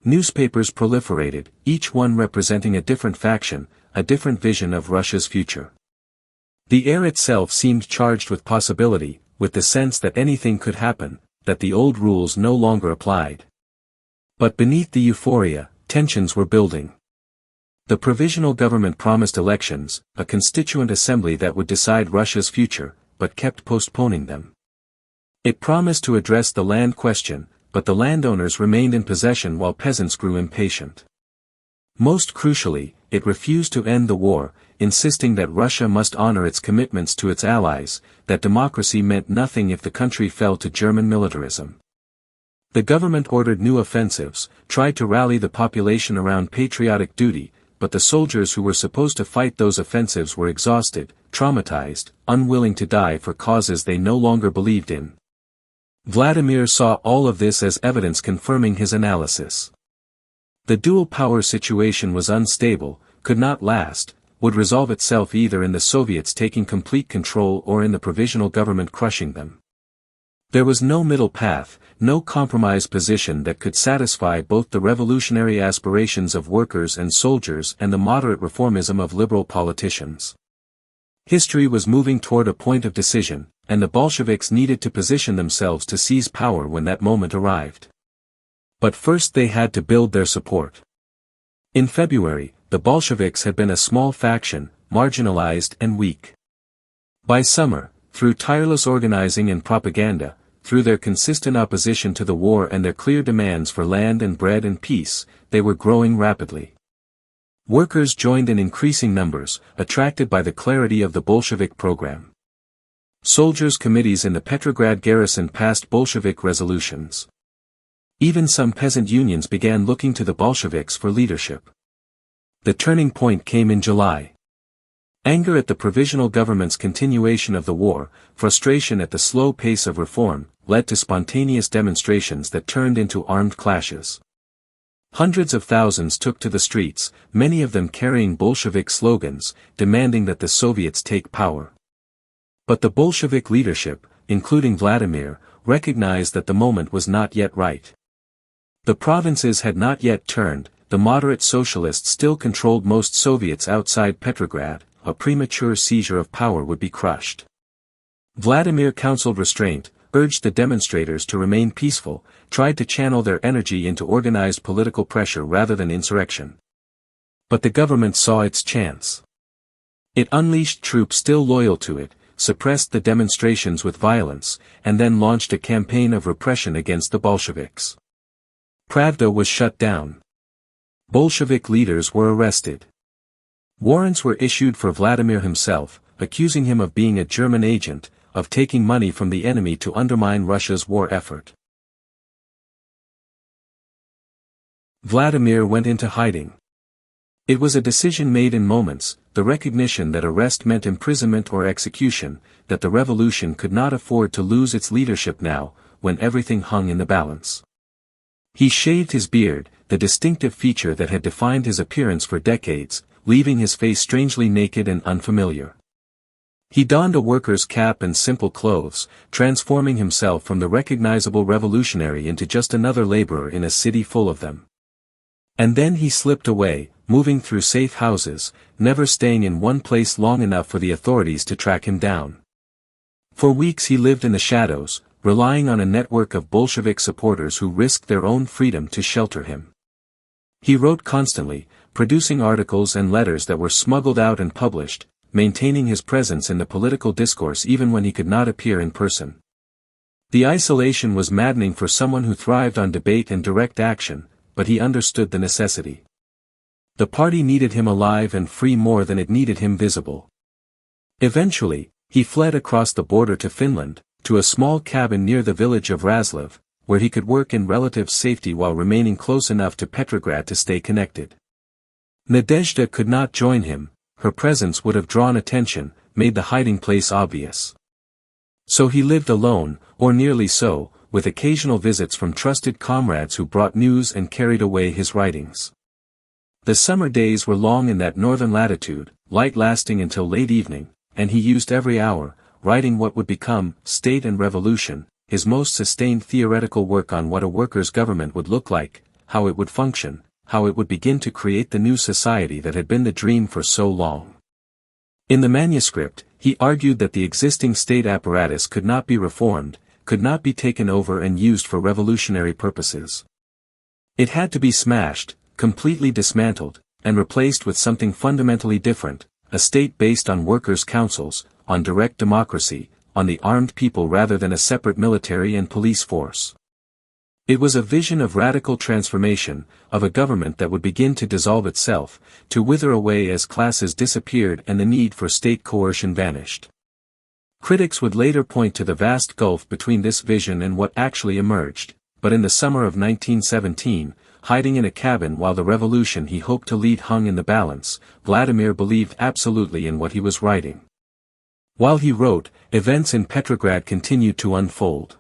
Speaker 1: Newspapers proliferated, each one representing a different faction, a different vision of Russia's future. The air itself seemed charged with possibility, with the sense that anything could happen, that the old rules no longer applied. But beneath the euphoria, tensions were building. The provisional government promised elections, a constituent assembly that would decide Russia's future, but kept postponing them. It promised to address the land question, but the landowners remained in possession while peasants grew impatient. Most crucially, it refused to end the war, insisting that Russia must honor its commitments to its allies, that democracy meant nothing if the country fell to German militarism. The government ordered new offensives, tried to rally the population around patriotic duty, but the soldiers who were supposed to fight those offensives were exhausted, traumatized, unwilling to die for causes they no longer believed in. Vladimir saw all of this as evidence confirming his analysis. The dual power situation was unstable, could not last, would resolve itself either in the Soviets taking complete control or in the provisional government crushing them. There was no middle path, no compromise position that could satisfy both the revolutionary aspirations of workers and soldiers and the moderate reformism of liberal politicians. History was moving toward a point of decision, and the Bolsheviks needed to position themselves to seize power when that moment arrived. But first they had to build their support. In February, the Bolsheviks had been a small faction, marginalized and weak. By summer, through tireless organizing and propaganda, through their consistent opposition to the war and their clear demands for land and bread and peace, they were growing rapidly. Workers joined in increasing numbers, attracted by the clarity of the Bolshevik program. Soldiers' committees in the Petrograd garrison passed Bolshevik resolutions. Even some peasant unions began looking to the Bolsheviks for leadership. The turning point came in July. Anger at the provisional government's continuation of the war, frustration at the slow pace of reform, led to spontaneous demonstrations that turned into armed clashes. Hundreds of thousands took to the streets, many of them carrying Bolshevik slogans, demanding that the Soviets take power. But the Bolshevik leadership, including Vladimir, recognized that the moment was not yet right. The provinces had not yet turned, the moderate socialists still controlled most Soviets outside Petrograd, a premature seizure of power would be crushed. Vladimir counseled restraint, urged the demonstrators to remain peaceful, tried to channel their energy into organized political pressure rather than insurrection. But the government saw its chance. It unleashed troops still loyal to it, suppressed the demonstrations with violence, and then launched a campaign of repression against the Bolsheviks. Pravda was shut down. Bolshevik leaders were arrested. Warrants were issued for Vladimir himself, accusing him of being a German agent, of taking money from the enemy to undermine Russia's war effort. Vladimir went into hiding. It was a decision made in moments, the recognition that arrest meant imprisonment or execution, that the revolution could not afford to lose its leadership now, when everything hung in the balance. He shaved his beard, the distinctive feature that had defined his appearance for decades, leaving his face strangely naked and unfamiliar. He donned a worker's cap and simple clothes, transforming himself from the recognizable revolutionary into just another laborer in a city full of them. And then he slipped away, moving through safe houses, never staying in one place long enough for the authorities to track him down. For weeks he lived in the shadows, relying on a network of Bolshevik supporters who risked their own freedom to shelter him. He wrote constantly, producing articles and letters that were smuggled out and published, maintaining his presence in the political discourse even when he could not appear in person. The isolation was maddening for someone who thrived on debate and direct action, but he understood the necessity. The party needed him alive and free more than it needed him visible. Eventually, he fled across the border to Finland, to a small cabin near the village of Razlov, where he could work in relative safety while remaining close enough to Petrograd to stay connected. Nadezhda could not join him. Her presence would have drawn attention, made the hiding place obvious. So he lived alone, or nearly so, with occasional visits from trusted comrades who brought news and carried away his writings. The summer days were long in that northern latitude, light lasting until late evening, and he used every hour, writing what would become State and Revolution, his most sustained theoretical work on what a workers' government would look like, how it would function, how it would begin to create the new society that had been the dream for so long. In the manuscript, he argued that the existing state apparatus could not be reformed, could not be taken over and used for revolutionary purposes. It had to be smashed, completely dismantled, and replaced with something fundamentally different, a state based on workers' councils, on direct democracy, on the armed people rather than a separate military and police force. It was a vision of radical transformation, of a government that would begin to dissolve itself, to wither away as classes disappeared and the need for state coercion vanished. Critics would later point to the vast gulf between this vision and what actually emerged, but in the summer of 1917, hiding in a cabin while the revolution he hoped to lead hung in the balance, Vladimir believed absolutely in what he was writing. While he wrote, events in Petrograd continued to unfold.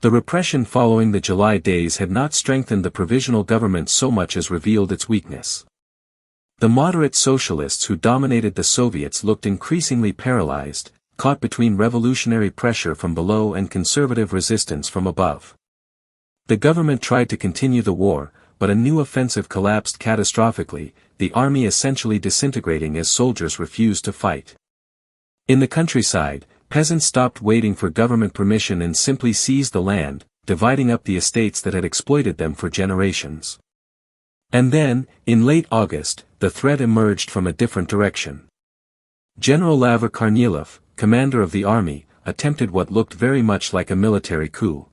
Speaker 1: The repression following the July days had not strengthened the provisional government so much as revealed its weakness. The moderate socialists who dominated the Soviets looked increasingly paralyzed, caught between revolutionary pressure from below and conservative resistance from above. The government tried to continue the war, but a new offensive collapsed catastrophically, the army essentially disintegrating as soldiers refused to fight. In the countryside, peasants stopped waiting for government permission and simply seized the land, dividing up the estates that had exploited them for generations. And then, in late August, the threat emerged from a different direction. General Lavr Kornilov, commander of the army, attempted what looked very much like a military coup.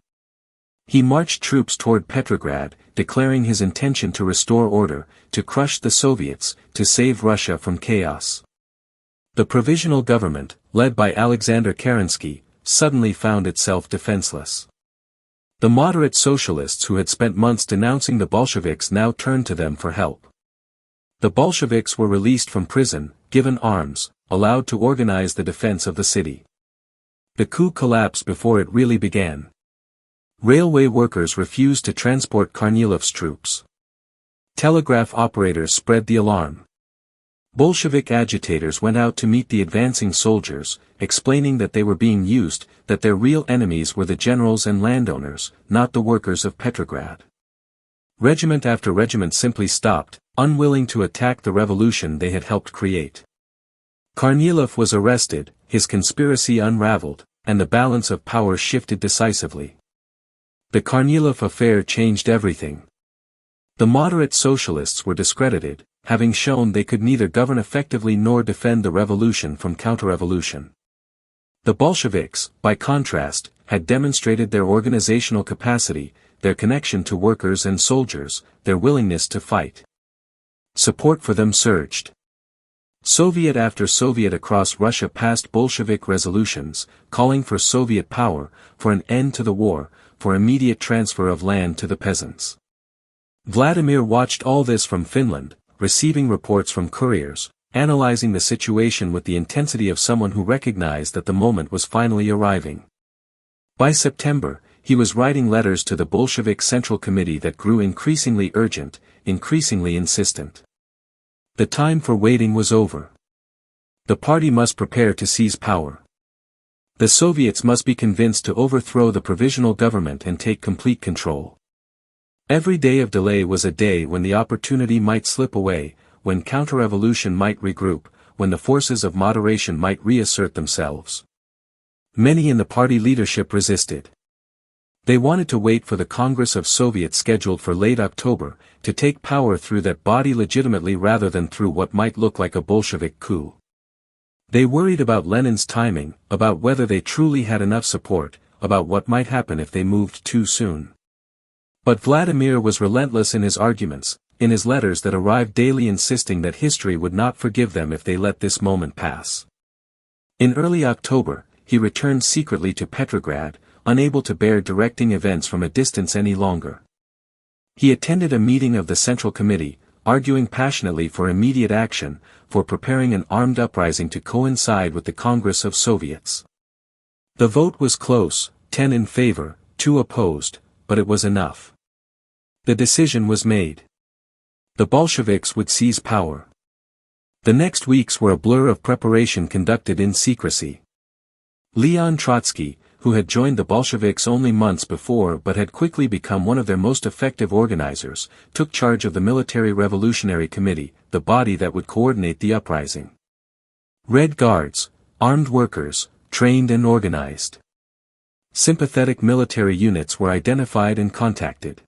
Speaker 1: He marched troops toward Petrograd, declaring his intention to restore order, to crush the Soviets, to save Russia from chaos. The provisional government, led by Alexander Kerensky, suddenly found itself defenseless. The moderate socialists who had spent months denouncing the Bolsheviks now turned to them for help. The Bolsheviks were released from prison, given arms, allowed to organize the defense of the city. The coup collapsed before it really began. Railway workers refused to transport Kornilov's troops. Telegraph operators spread the alarm. Bolshevik agitators went out to meet the advancing soldiers, explaining that they were being used, that their real enemies were the generals and landowners, not the workers of Petrograd. Regiment after regiment simply stopped, unwilling to attack the revolution they had helped create. Kornilov was arrested, his conspiracy unraveled, and the balance of power shifted decisively. The Kornilov affair changed everything. The moderate socialists were discredited, having shown they could neither govern effectively nor defend the revolution from counter-revolution. The Bolsheviks, by contrast, had demonstrated their organizational capacity, their connection to workers and soldiers, their willingness to fight. Support for them surged. Soviet after Soviet across Russia passed Bolshevik resolutions, calling for Soviet power, for an end to the war, for immediate transfer of land to the peasants. Vladimir watched all this from Finland, receiving reports from couriers, analyzing the situation with the intensity of someone who recognized that the moment was finally arriving. By September, he was writing letters to the Bolshevik Central Committee that grew increasingly urgent, increasingly insistent. The time for waiting was over. The party must prepare to seize power. The Soviets must be convinced to overthrow the provisional government and take complete control. Every day of delay was a day when the opportunity might slip away, when counter-revolution might regroup, when the forces of moderation might reassert themselves. Many in the party leadership resisted. They wanted to wait for the Congress of Soviets scheduled for late October, to take power through that body legitimately rather than through what might look like a Bolshevik coup. They worried about Lenin's timing, about whether they truly had enough support, about what might happen if they moved too soon. But Vladimir was relentless in his arguments, in his letters that arrived daily insisting that history would not forgive them if they let this moment pass. In early October, he returned secretly to Petrograd, unable to bear directing events from a distance any longer. He attended a meeting of the Central Committee, arguing passionately for immediate action, for preparing an armed uprising to coincide with the Congress of Soviets. The vote was close, 10 in favor, 2 opposed, but it was enough. The decision was made. The Bolsheviks would seize power. The next weeks were a blur of preparation conducted in secrecy. Leon Trotsky, who had joined the Bolsheviks only months before but had quickly become one of their most effective organizers, took charge of the Military Revolutionary Committee, the body that would coordinate the uprising. Red Guards, armed workers, trained and organized. Sympathetic military units were identified and contacted.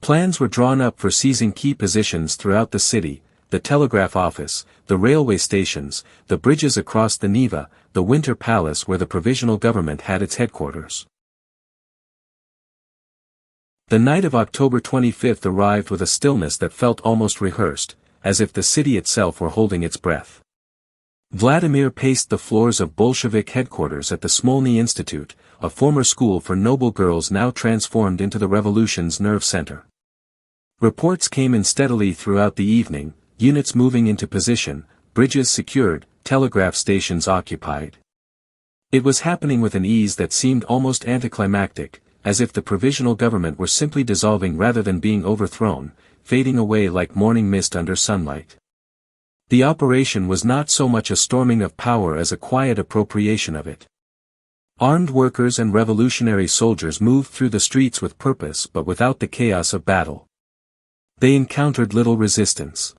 Speaker 1: Plans were drawn up for seizing key positions throughout the city, the telegraph office, the railway stations, the bridges across the Neva, the Winter Palace where the provisional government had its headquarters. The night of October 25 arrived with a stillness that felt almost rehearsed, as if the city itself were holding its breath. Vladimir paced the floors of Bolshevik headquarters at the Smolny Institute, a former school for noble girls now transformed into the revolution's nerve center. Reports came in steadily throughout the evening, units moving into position, bridges secured, telegraph stations occupied. It was happening with an ease that seemed almost anticlimactic, as if the provisional government were simply dissolving rather than being overthrown, fading away like morning mist under sunlight. The operation was not so much a storming of power as a quiet appropriation of it. Armed workers and revolutionary soldiers moved through the streets with purpose but without the chaos of battle. They encountered little resistance.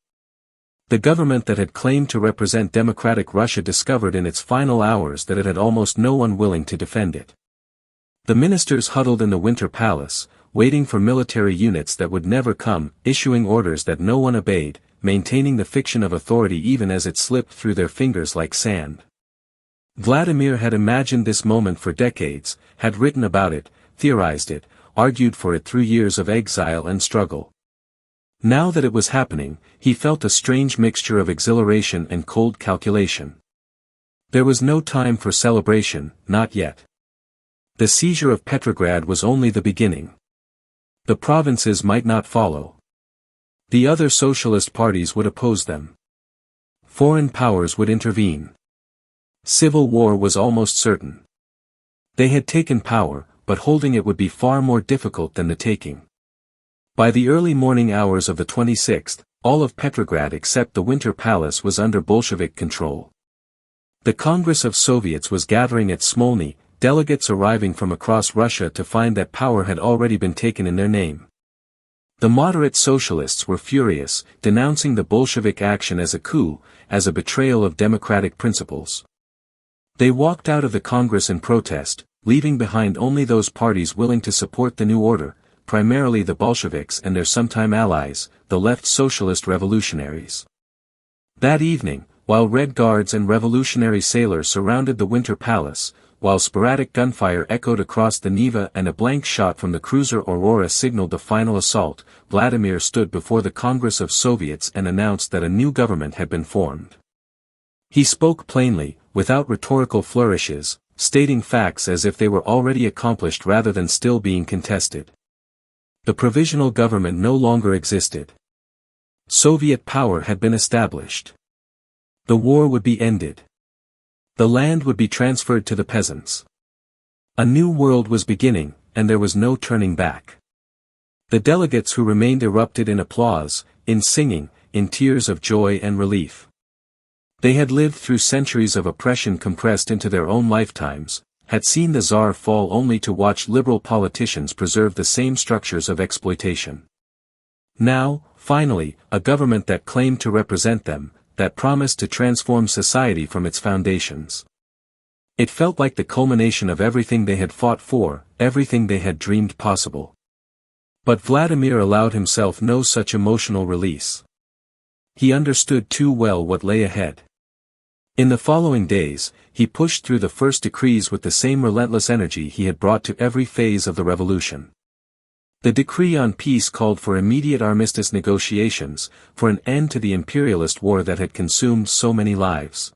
Speaker 1: The government that had claimed to represent democratic Russia discovered in its final hours that it had almost no one willing to defend it. The ministers huddled in the Winter Palace, waiting for military units that would never come, issuing orders that no one obeyed, maintaining the fiction of authority even as it slipped through their fingers like sand. Vladimir had imagined this moment for decades, had written about it, theorized it, argued for it through years of exile and struggle. Now that it was happening, he felt a strange mixture of exhilaration and cold calculation. There was no time for celebration, not yet. The seizure of Petrograd was only the beginning. The provinces might not follow. The other socialist parties would oppose them. Foreign powers would intervene. Civil war was almost certain. They had taken power, but holding it would be far more difficult than the taking. By the early morning hours of the 26th, all of Petrograd except the Winter Palace was under Bolshevik control. The Congress of Soviets was gathering at Smolny, delegates arriving from across Russia to find that power had already been taken in their name. The moderate socialists were furious, denouncing the Bolshevik action as a coup, as a betrayal of democratic principles. They walked out of the Congress in protest, leaving behind only those parties willing to support the new order, primarily the Bolsheviks and their sometime allies, the left socialist revolutionaries. That evening, while Red Guards and revolutionary sailors surrounded the Winter Palace, while sporadic gunfire echoed across the Neva and a blank shot from the cruiser Aurora signaled the final assault, Vladimir stood before the Congress of Soviets and announced that a new government had been formed. He spoke plainly, without rhetorical flourishes, stating facts as if they were already accomplished rather than still being contested. The provisional government no longer existed. Soviet power had been established. The war would be ended. The land would be transferred to the peasants. A new world was beginning, and there was no turning back. The delegates who remained erupted in applause, in singing, in tears of joy and relief. They had lived through centuries of oppression compressed into their own lifetimes, had seen the Tsar fall only to watch liberal politicians preserve the same structures of exploitation. Now, finally, a government that claimed to represent them, that promised to transform society from its foundations. It felt like the culmination of everything they had fought for, everything they had dreamed possible. But Vladimir allowed himself no such emotional release. He understood too well what lay ahead. In the following days, he pushed through the first decrees with the same relentless energy he had brought to every phase of the revolution. The decree on peace called for immediate armistice negotiations, for an end to the imperialist war that had consumed so many lives.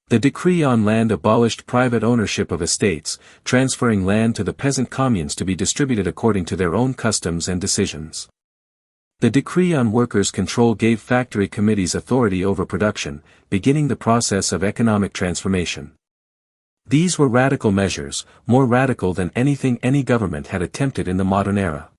Speaker 1: The decree on land abolished private ownership of estates, transferring land to the peasant communes to be distributed according to their own customs and decisions. The decree on workers' control gave factory committees authority over production, beginning the process of economic transformation. These were radical measures, more radical than anything any government had attempted in the modern era.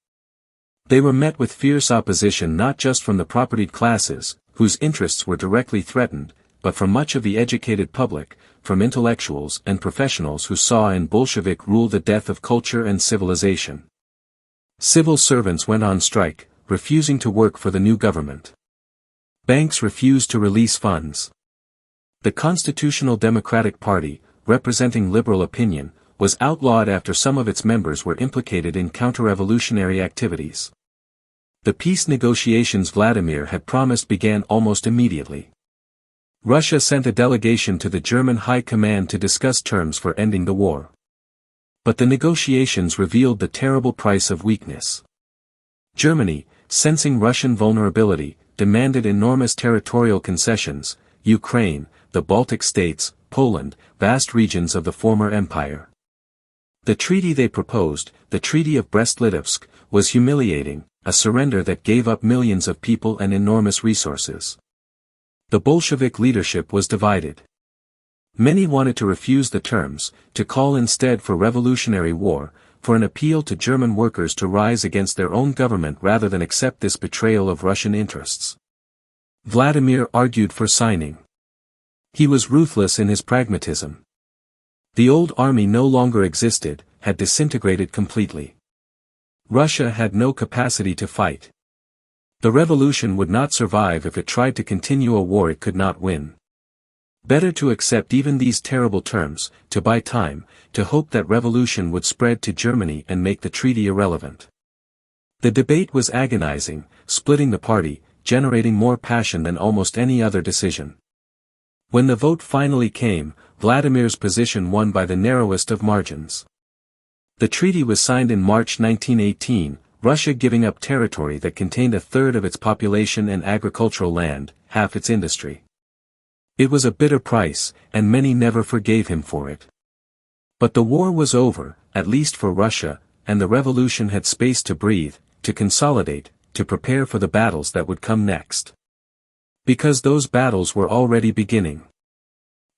Speaker 1: They were met with fierce opposition not just from the propertied classes, whose interests were directly threatened, but from much of the educated public, from intellectuals and professionals who saw in Bolshevik rule the death of culture and civilization. Civil servants went on strike, refusing to work for the new government. Banks refused to release funds. The Constitutional Democratic Party, representing liberal opinion, was outlawed after some of its members were implicated in counter-revolutionary activities. The peace negotiations Vladimir had promised began almost immediately. Russia sent a delegation to the German High Command to discuss terms for ending the war. But the negotiations revealed the terrible price of weakness. Germany, sensing Russian vulnerability, demanded enormous territorial concessions: Ukraine, the Baltic states, Poland, vast regions of the former empire. The treaty they proposed, the Treaty of Brest-Litovsk, was humiliating, a surrender that gave up millions of people and enormous resources. The Bolshevik leadership was divided. Many wanted to refuse the terms, to call instead for revolutionary war, for an appeal to German workers to rise against their own government rather than accept this betrayal of Russian interests. Vladimir argued for signing. He was ruthless in his pragmatism. The old army no longer existed, had disintegrated completely. Russia had no capacity to fight. The revolution would not survive if it tried to continue a war it could not win. Better to accept even these terrible terms, to buy time, to hope that revolution would spread to Germany and make the treaty irrelevant. The debate was agonizing, splitting the party, generating more passion than almost any other decision. When the vote finally came, Vladimir's position won by the narrowest of margins. The treaty was signed in March 1918, Russia giving up territory that contained a third of its population and agricultural land, half its industry. It was a bitter price, and many never forgave him for it. But the war was over, at least for Russia, and the revolution had space to breathe, to consolidate, to prepare for the battles that would come next. Because those battles were already beginning.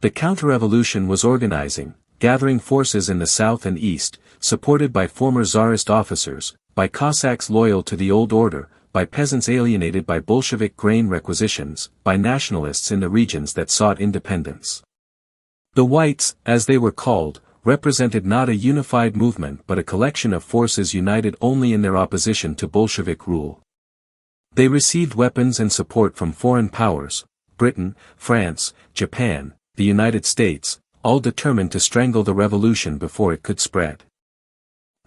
Speaker 1: The counter-revolution was organizing, gathering forces in the south and east, supported by former Tsarist officers, by Cossacks loyal to the old order, by peasants alienated by Bolshevik grain requisitions, by nationalists in the regions that sought independence. The Whites, as they were called, represented not a unified movement but a collection of forces united only in their opposition to Bolshevik rule. They received weapons and support from foreign powers, Britain, France, Japan, the United States, all determined to strangle the revolution before it could spread.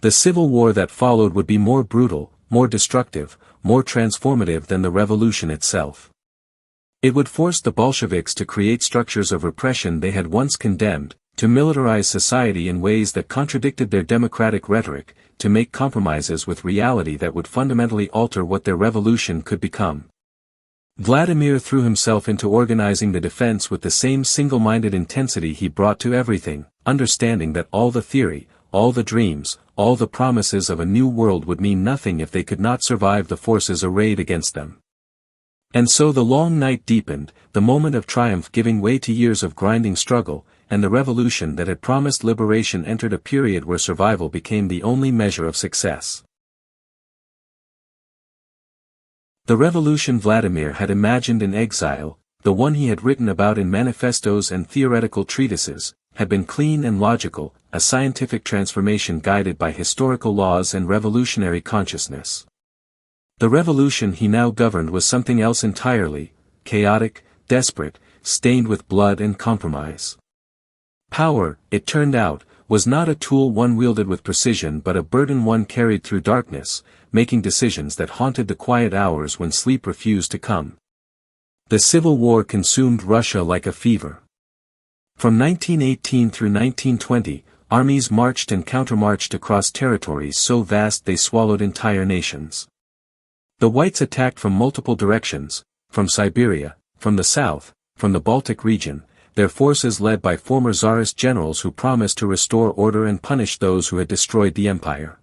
Speaker 1: The civil war that followed would be more brutal, more destructive, more transformative than the revolution itself. It would force the Bolsheviks to create structures of repression they had once condemned, to militarize society in ways that contradicted their democratic rhetoric, to make compromises with reality that would fundamentally alter what their revolution could become. Vladimir threw himself into organizing the defense with the same single-minded intensity he brought to everything, understanding that all the theory, all the dreams, all the promises of a new world would mean nothing if they could not survive the forces arrayed against them. And so the long night deepened, the moment of triumph giving way to years of grinding struggle, and the revolution that had promised liberation entered a period where survival became the only measure of success. The revolution Vladimir had imagined in exile, the one he had written about in manifestos and theoretical treatises, had been clean and logical, a scientific transformation guided by historical laws and revolutionary consciousness. The revolution he now governed was something else entirely, chaotic, desperate, stained with blood and compromise. Power, it turned out, was not a tool one wielded with precision but a burden one carried through darkness, making decisions that haunted the quiet hours when sleep refused to come. The Civil War consumed Russia like a fever. From 1918 through 1920, armies marched and countermarched across territories so vast they swallowed entire nations. The Whites attacked from multiple directions, from Siberia, from the south, from the Baltic region, their forces led by former Tsarist generals who promised to restore order and punish those who had destroyed the empire.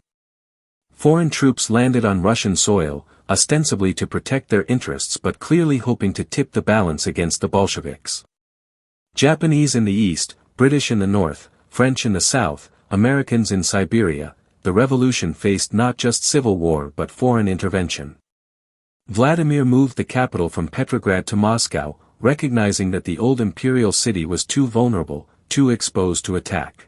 Speaker 1: Foreign troops landed on Russian soil, ostensibly to protect their interests but clearly hoping to tip the balance against the Bolsheviks. Japanese in the east, British in the north, French in the south, Americans in Siberia, the revolution faced not just civil war but foreign intervention. Vladimir moved the capital from Petrograd to Moscow, recognizing that the old imperial city was too vulnerable, too exposed to attack.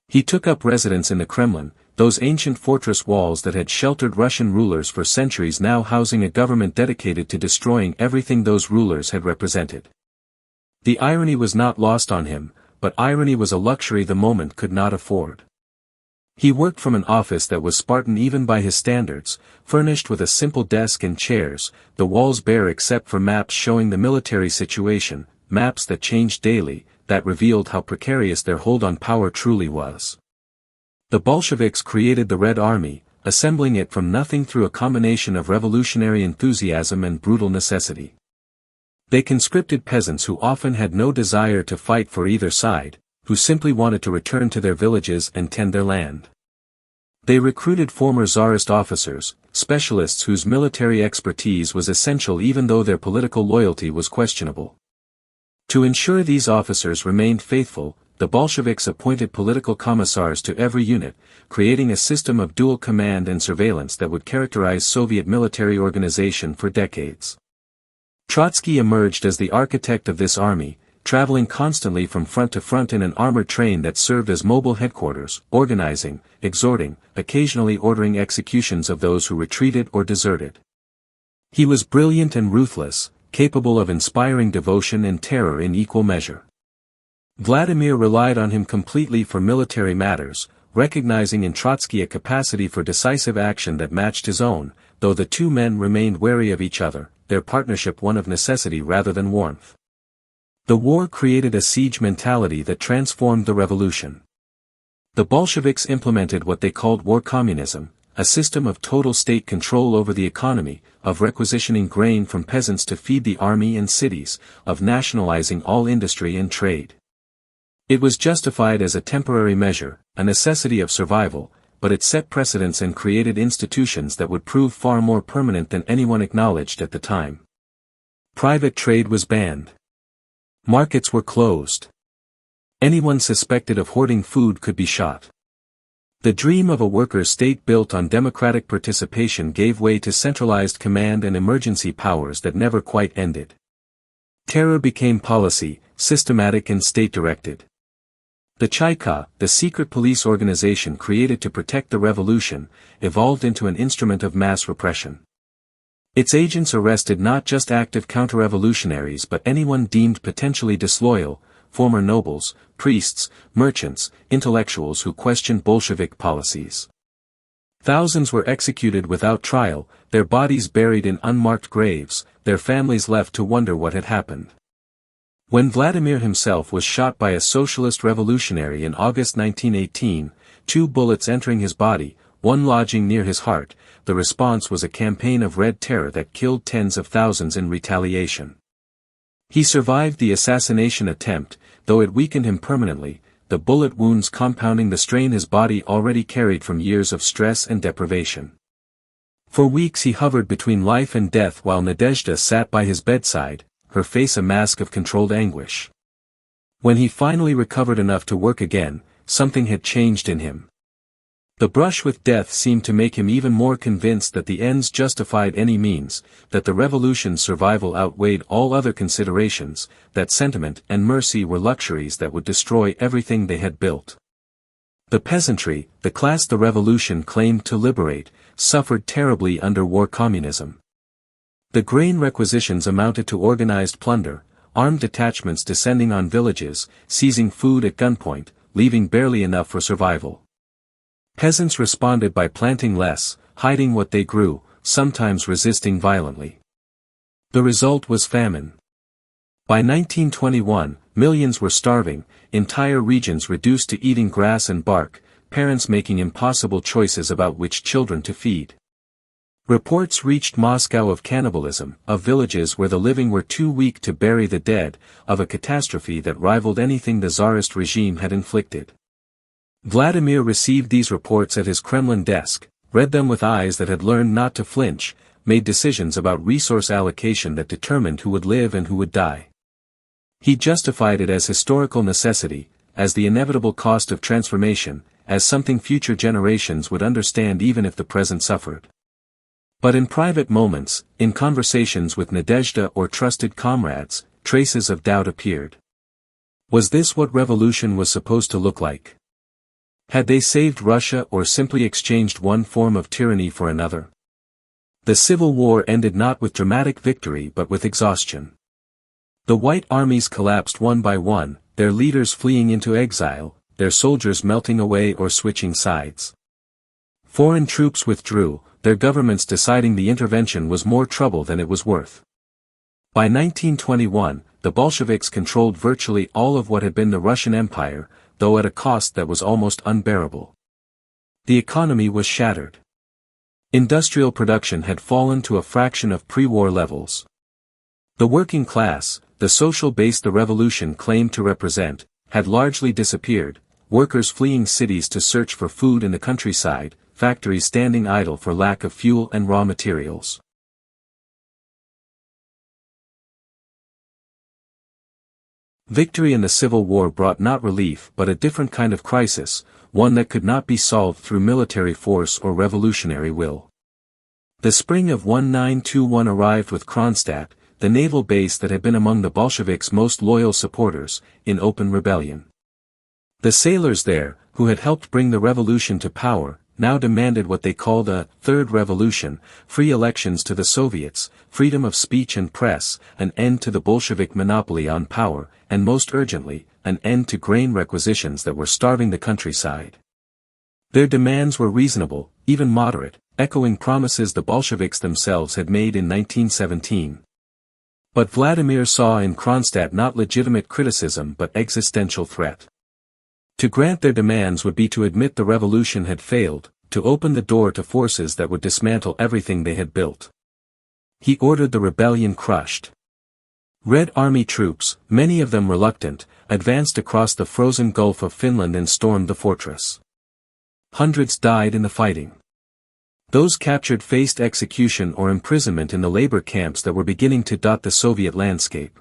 Speaker 1: He took up residence in the Kremlin, those ancient fortress walls that had sheltered Russian rulers for centuries now housing a government dedicated to destroying everything those rulers had represented. The irony was not lost on him, but irony was a luxury the moment could not afford. He worked from an office that was Spartan even by his standards, furnished with a simple desk and chairs, the walls bare except for maps showing the military situation, maps that changed daily, that revealed how precarious their hold on power truly was. The Bolsheviks created the Red Army, assembling it from nothing through a combination of revolutionary enthusiasm and brutal necessity. They conscripted peasants who often had no desire to fight for either side, who simply wanted to return to their villages and tend their land. They recruited former Tsarist officers, specialists whose military expertise was essential even though their political loyalty was questionable. To ensure these officers remained faithful, the Bolsheviks appointed political commissars to every unit, creating a system of dual command and surveillance that would characterize Soviet military organization for decades. Trotsky emerged as the architect of this army, traveling constantly from front to front in an armored train that served as mobile headquarters, organizing, exhorting, occasionally ordering executions of those who retreated or deserted. He was brilliant and ruthless, capable of inspiring devotion and terror in equal measure. Vladimir relied on him completely for military matters, recognizing in Trotsky a capacity for decisive action that matched his own, though the two men remained wary of each other, their partnership one of necessity rather than warmth. The war created a siege mentality that transformed the revolution. The Bolsheviks implemented what they called war communism, a system of total state control over the economy, of requisitioning grain from peasants to feed the army and cities, of nationalizing all industry and trade. It was justified as a temporary measure, a necessity of survival, but it set precedents and created institutions that would prove far more permanent than anyone acknowledged at the time. Private trade was banned. Markets were closed. Anyone suspected of hoarding food could be shot. The dream of a workers' state built on democratic participation gave way to centralized command and emergency powers that never quite ended. Terror became policy, systematic and state-directed. The Chaika, the secret police organization created to protect the revolution, evolved into an instrument of mass repression. Its agents arrested not just active counter-revolutionaries but anyone deemed potentially disloyal, former nobles, priests, merchants, intellectuals who questioned Bolshevik policies. Thousands were executed without trial, their bodies buried in unmarked graves, their families left to wonder what had happened. When Vladimir himself was shot by a socialist revolutionary in August 1918, 2 bullets entering his body, one lodging near his heart, the response was a campaign of Red Terror that killed tens of thousands in retaliation. He survived the assassination attempt, though it weakened him permanently, the bullet wounds compounding the strain his body already carried from years of stress and deprivation. For weeks he hovered between life and death while Nadezhda sat by his bedside, her face a mask of controlled anguish. When he finally recovered enough to work again, something had changed in him. The brush with death seemed to make him even more convinced that the ends justified any means, that the revolution's survival outweighed all other considerations, that sentiment and mercy were luxuries that would destroy everything they had built. The peasantry, the class the revolution claimed to liberate, suffered terribly under war communism. The grain requisitions amounted to organized plunder, armed detachments descending on villages, seizing food at gunpoint, leaving barely enough for survival. Peasants responded by planting less, hiding what they grew, sometimes resisting violently. The result was famine. By 1921, millions were starving, entire regions reduced to eating grass and bark, parents making impossible choices about which children to feed. Reports reached Moscow of cannibalism, of villages where the living were too weak to bury the dead, of a catastrophe that rivaled anything the Tsarist regime had inflicted. Vladimir received these reports at his Kremlin desk, read them with eyes that had learned not to flinch, made decisions about resource allocation that determined who would live and who would die. He justified it as historical necessity, as the inevitable cost of transformation, as something future generations would understand even if the present suffered. But in private moments, in conversations with Nadezhda or trusted comrades, traces of doubt appeared. Was this what revolution was supposed to look like? Had they saved Russia or simply exchanged one form of tyranny for another? The civil war ended not with dramatic victory but with exhaustion. The white armies collapsed one by one, their leaders fleeing into exile, their soldiers melting away or switching sides. Foreign troops withdrew, their governments deciding the intervention was more trouble than it was worth. By 1921, the Bolsheviks controlled virtually all of what had been the Russian Empire, though at a cost that was almost unbearable. The economy was shattered. Industrial production had fallen to a fraction of pre-war levels. The working class, the social base the revolution claimed to represent, had largely disappeared, workers fleeing cities to search for food in the countryside, factories standing idle for lack of fuel and raw materials. Victory in the Civil War brought not relief but a different kind of crisis, one that could not be solved through military force or revolutionary will. The spring of 1921 arrived with Kronstadt, the naval base that had been among the Bolsheviks' most loyal supporters, in open rebellion. The sailors there, who had helped bring the revolution to power, now demanded what they called a third revolution, free elections to the Soviets, freedom of speech and press, an end to the Bolshevik monopoly on power, and most urgently, an end to grain requisitions that were starving the countryside. Their demands were reasonable, even moderate, echoing promises the Bolsheviks themselves had made in 1917. But Vladimir saw in Kronstadt not legitimate criticism but existential threat. To grant their demands would be to admit the revolution had failed, to open the door to forces that would dismantle everything they had built. He ordered the rebellion crushed. Red Army troops, many of them reluctant, advanced across the frozen Gulf of Finland and stormed the fortress. Hundreds died in the fighting. Those captured faced execution or imprisonment in the labor camps that were beginning to dot the Soviet landscape.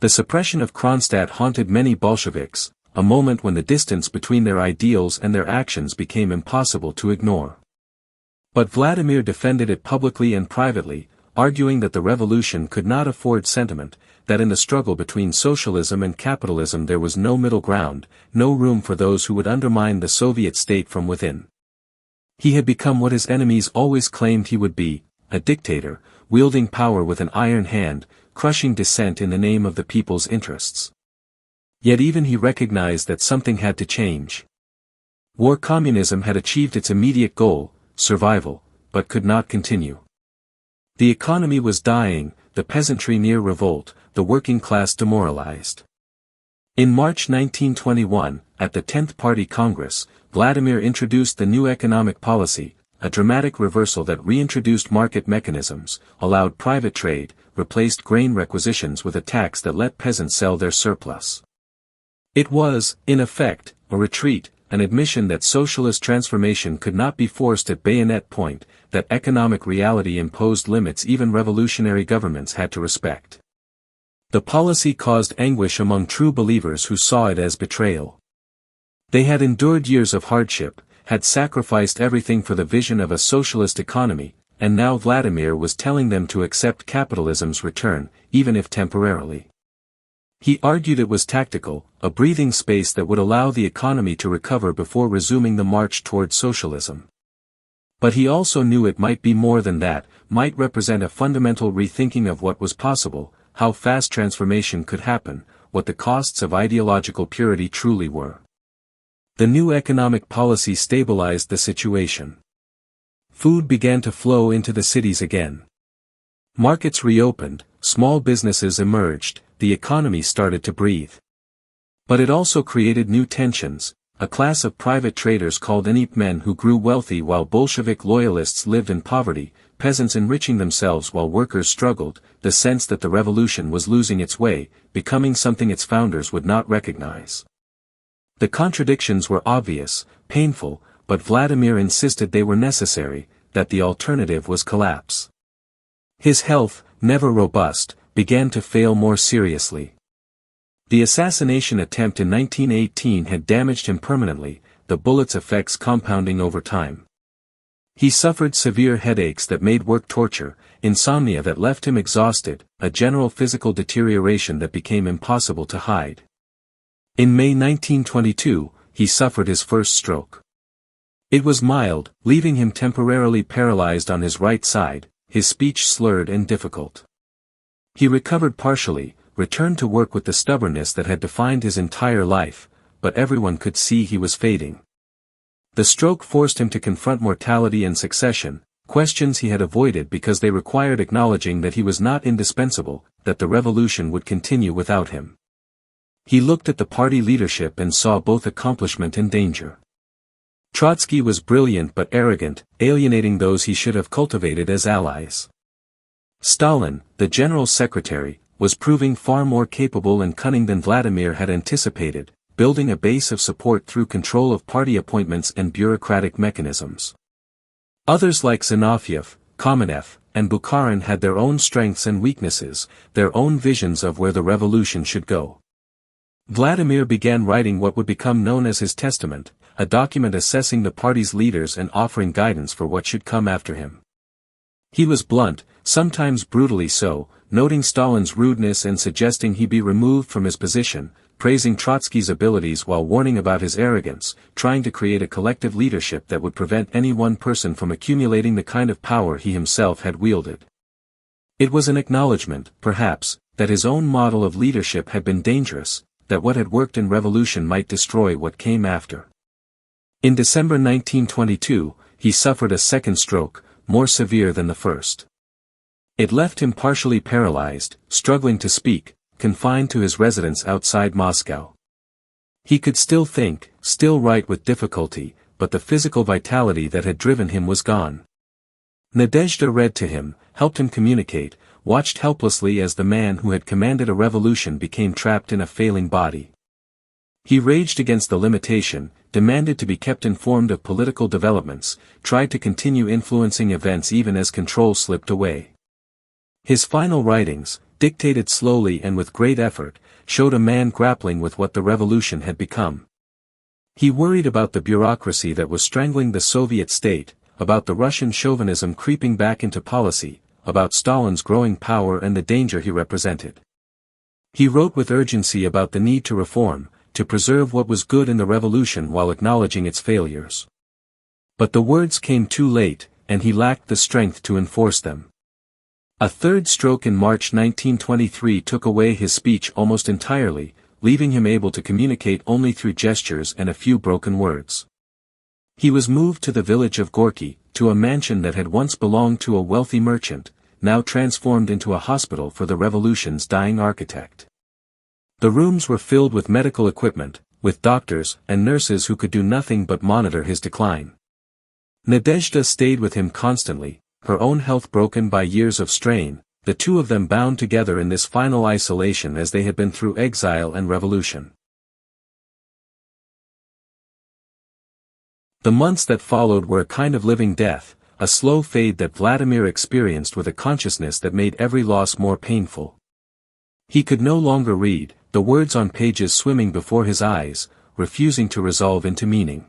Speaker 1: The suppression of Kronstadt haunted many Bolsheviks, a moment when the distance between their ideals and their actions became impossible to ignore. But Vladimir defended it publicly and privately, arguing that the revolution could not afford sentiment, that in the struggle between socialism and capitalism there was no middle ground, no room for those who would undermine the Soviet state from within. He had become what his enemies always claimed he would be, a dictator, wielding power with an iron hand, crushing dissent in the name of the people's interests. Yet even he recognized that something had to change. War communism had achieved its immediate goal, survival, but could not continue. The economy was dying, the peasantry near revolt, the working class demoralized. In March 1921, at the 10th Party Congress, Vladimir introduced the new economic policy, a dramatic reversal that reintroduced market mechanisms, allowed private trade, replaced grain requisitions with a tax that let peasants sell their surplus. It was, in effect, a retreat, an admission that socialist transformation could not be forced at bayonet point, that economic reality imposed limits even revolutionary governments had to respect. The policy caused anguish among true believers who saw it as betrayal. They had endured years of hardship, had sacrificed everything for the vision of a socialist economy, and now Vladimir was telling them to accept capitalism's return, even if temporarily. He argued it was tactical, a breathing space that would allow the economy to recover before resuming the march toward socialism. But he also knew it might be more than that, might represent a fundamental rethinking of what was possible, how fast transformation could happen, what the costs of ideological purity truly were. The new economic policy stabilized the situation. Food began to flow into the cities again. Markets reopened, small businesses emerged, the economy started to breathe. But it also created new tensions, a class of private traders called men who grew wealthy while Bolshevik loyalists lived in poverty, peasants enriching themselves while workers struggled, the sense that the revolution was losing its way, becoming something its founders would not recognize. The contradictions were obvious, painful, but Vladimir insisted they were necessary, that the alternative was collapse. His health, never robust, began to fail more seriously. The assassination attempt in 1918 had damaged him permanently, the bullet's effects compounding over time. He suffered severe headaches that made work torture, insomnia that left him exhausted, a general physical deterioration that became impossible to hide. In May 1922, he suffered his first stroke. It was mild, leaving him temporarily paralyzed on his right side, his speech slurred and difficult. He recovered partially, returned to work with the stubbornness that had defined his entire life, but everyone could see he was fading. The stroke forced him to confront mortality and succession, questions he had avoided because they required acknowledging that he was not indispensable, that the revolution would continue without him. He looked at the party leadership and saw both accomplishment and danger. Trotsky was brilliant but arrogant, alienating those he should have cultivated as allies. Stalin, the general secretary, was proving far more capable and cunning than Vladimir had anticipated, building a base of support through control of party appointments and bureaucratic mechanisms. Others like Zinoviev, Kamenev, and Bukharin had their own strengths and weaknesses, their own visions of where the revolution should go. Vladimir began writing what would become known as his testament, a document assessing the party's leaders and offering guidance for what should come after him. He was blunt, sometimes brutally so, noting Stalin's rudeness and suggesting he be removed from his position, praising Trotsky's abilities while warning about his arrogance, trying to create a collective leadership that would prevent any one person from accumulating the kind of power he himself had wielded. It was an acknowledgement, perhaps, that his own model of leadership had been dangerous, that what had worked in revolution might destroy what came after. In December 1922, he suffered a second stroke, more severe than the first. It left him partially paralyzed, struggling to speak, confined to his residence outside Moscow. He could still think, still write with difficulty, but the physical vitality that had driven him was gone. Nadezhda read to him, helped him communicate, watched helplessly as the man who had commanded a revolution became trapped in a failing body. He raged against the limitation, demanded to be kept informed of political developments, tried to continue influencing events even as control slipped away. His final writings, dictated slowly and with great effort, showed a man grappling with what the revolution had become. He worried about the bureaucracy that was strangling the Soviet state, about the Russian chauvinism creeping back into policy, about Stalin's growing power and the danger he represented. He wrote with urgency about the need to reform, to preserve what was good in the revolution while acknowledging its failures. But the words came too late, and he lacked the strength to enforce them. A third stroke in March 1923 took away his speech almost entirely, leaving him able to communicate only through gestures and a few broken words. He was moved to the village of Gorky, to a mansion that had once belonged to a wealthy merchant, now transformed into a hospital for the revolution's dying architect. The rooms were filled with medical equipment, with doctors and nurses who could do nothing but monitor his decline. Nadezhda stayed with him constantly, her own health broken by years of strain, the two of them bound together in this final isolation as they had been through exile and revolution. The months that followed were a kind of living death, a slow fade that Vladimir experienced with a consciousness that made every loss more painful. He could no longer read, the words on pages swimming before his eyes, refusing to resolve into meaning.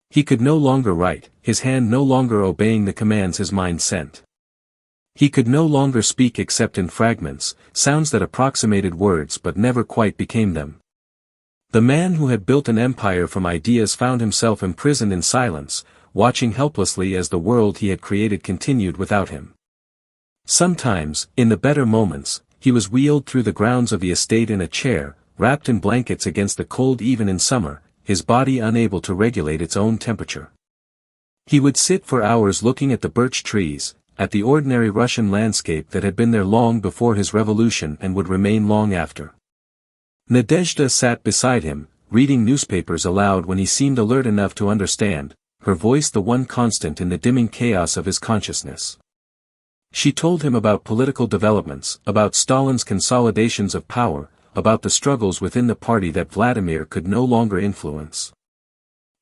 Speaker 1: He could no longer write, his hand no longer obeying the commands his mind sent. He could no longer speak except in fragments, sounds that approximated words but never quite became them. The man who had built an empire from ideas found himself imprisoned in silence, watching helplessly as the world he had created continued without him. Sometimes, in the better moments, he was wheeled through the grounds of the estate in a chair, wrapped in blankets against the cold even in summer, his body unable to regulate its own temperature. He would sit for hours looking at the birch trees, at the ordinary Russian landscape that had been there long before his revolution and would remain long after. Nadezhda sat beside him, reading newspapers aloud when he seemed alert enough to understand, her voice the one constant in the dimming chaos of his consciousness. She told him about political developments, about Stalin's consolidations of power, about the struggles within the party that Vladimir could no longer influence.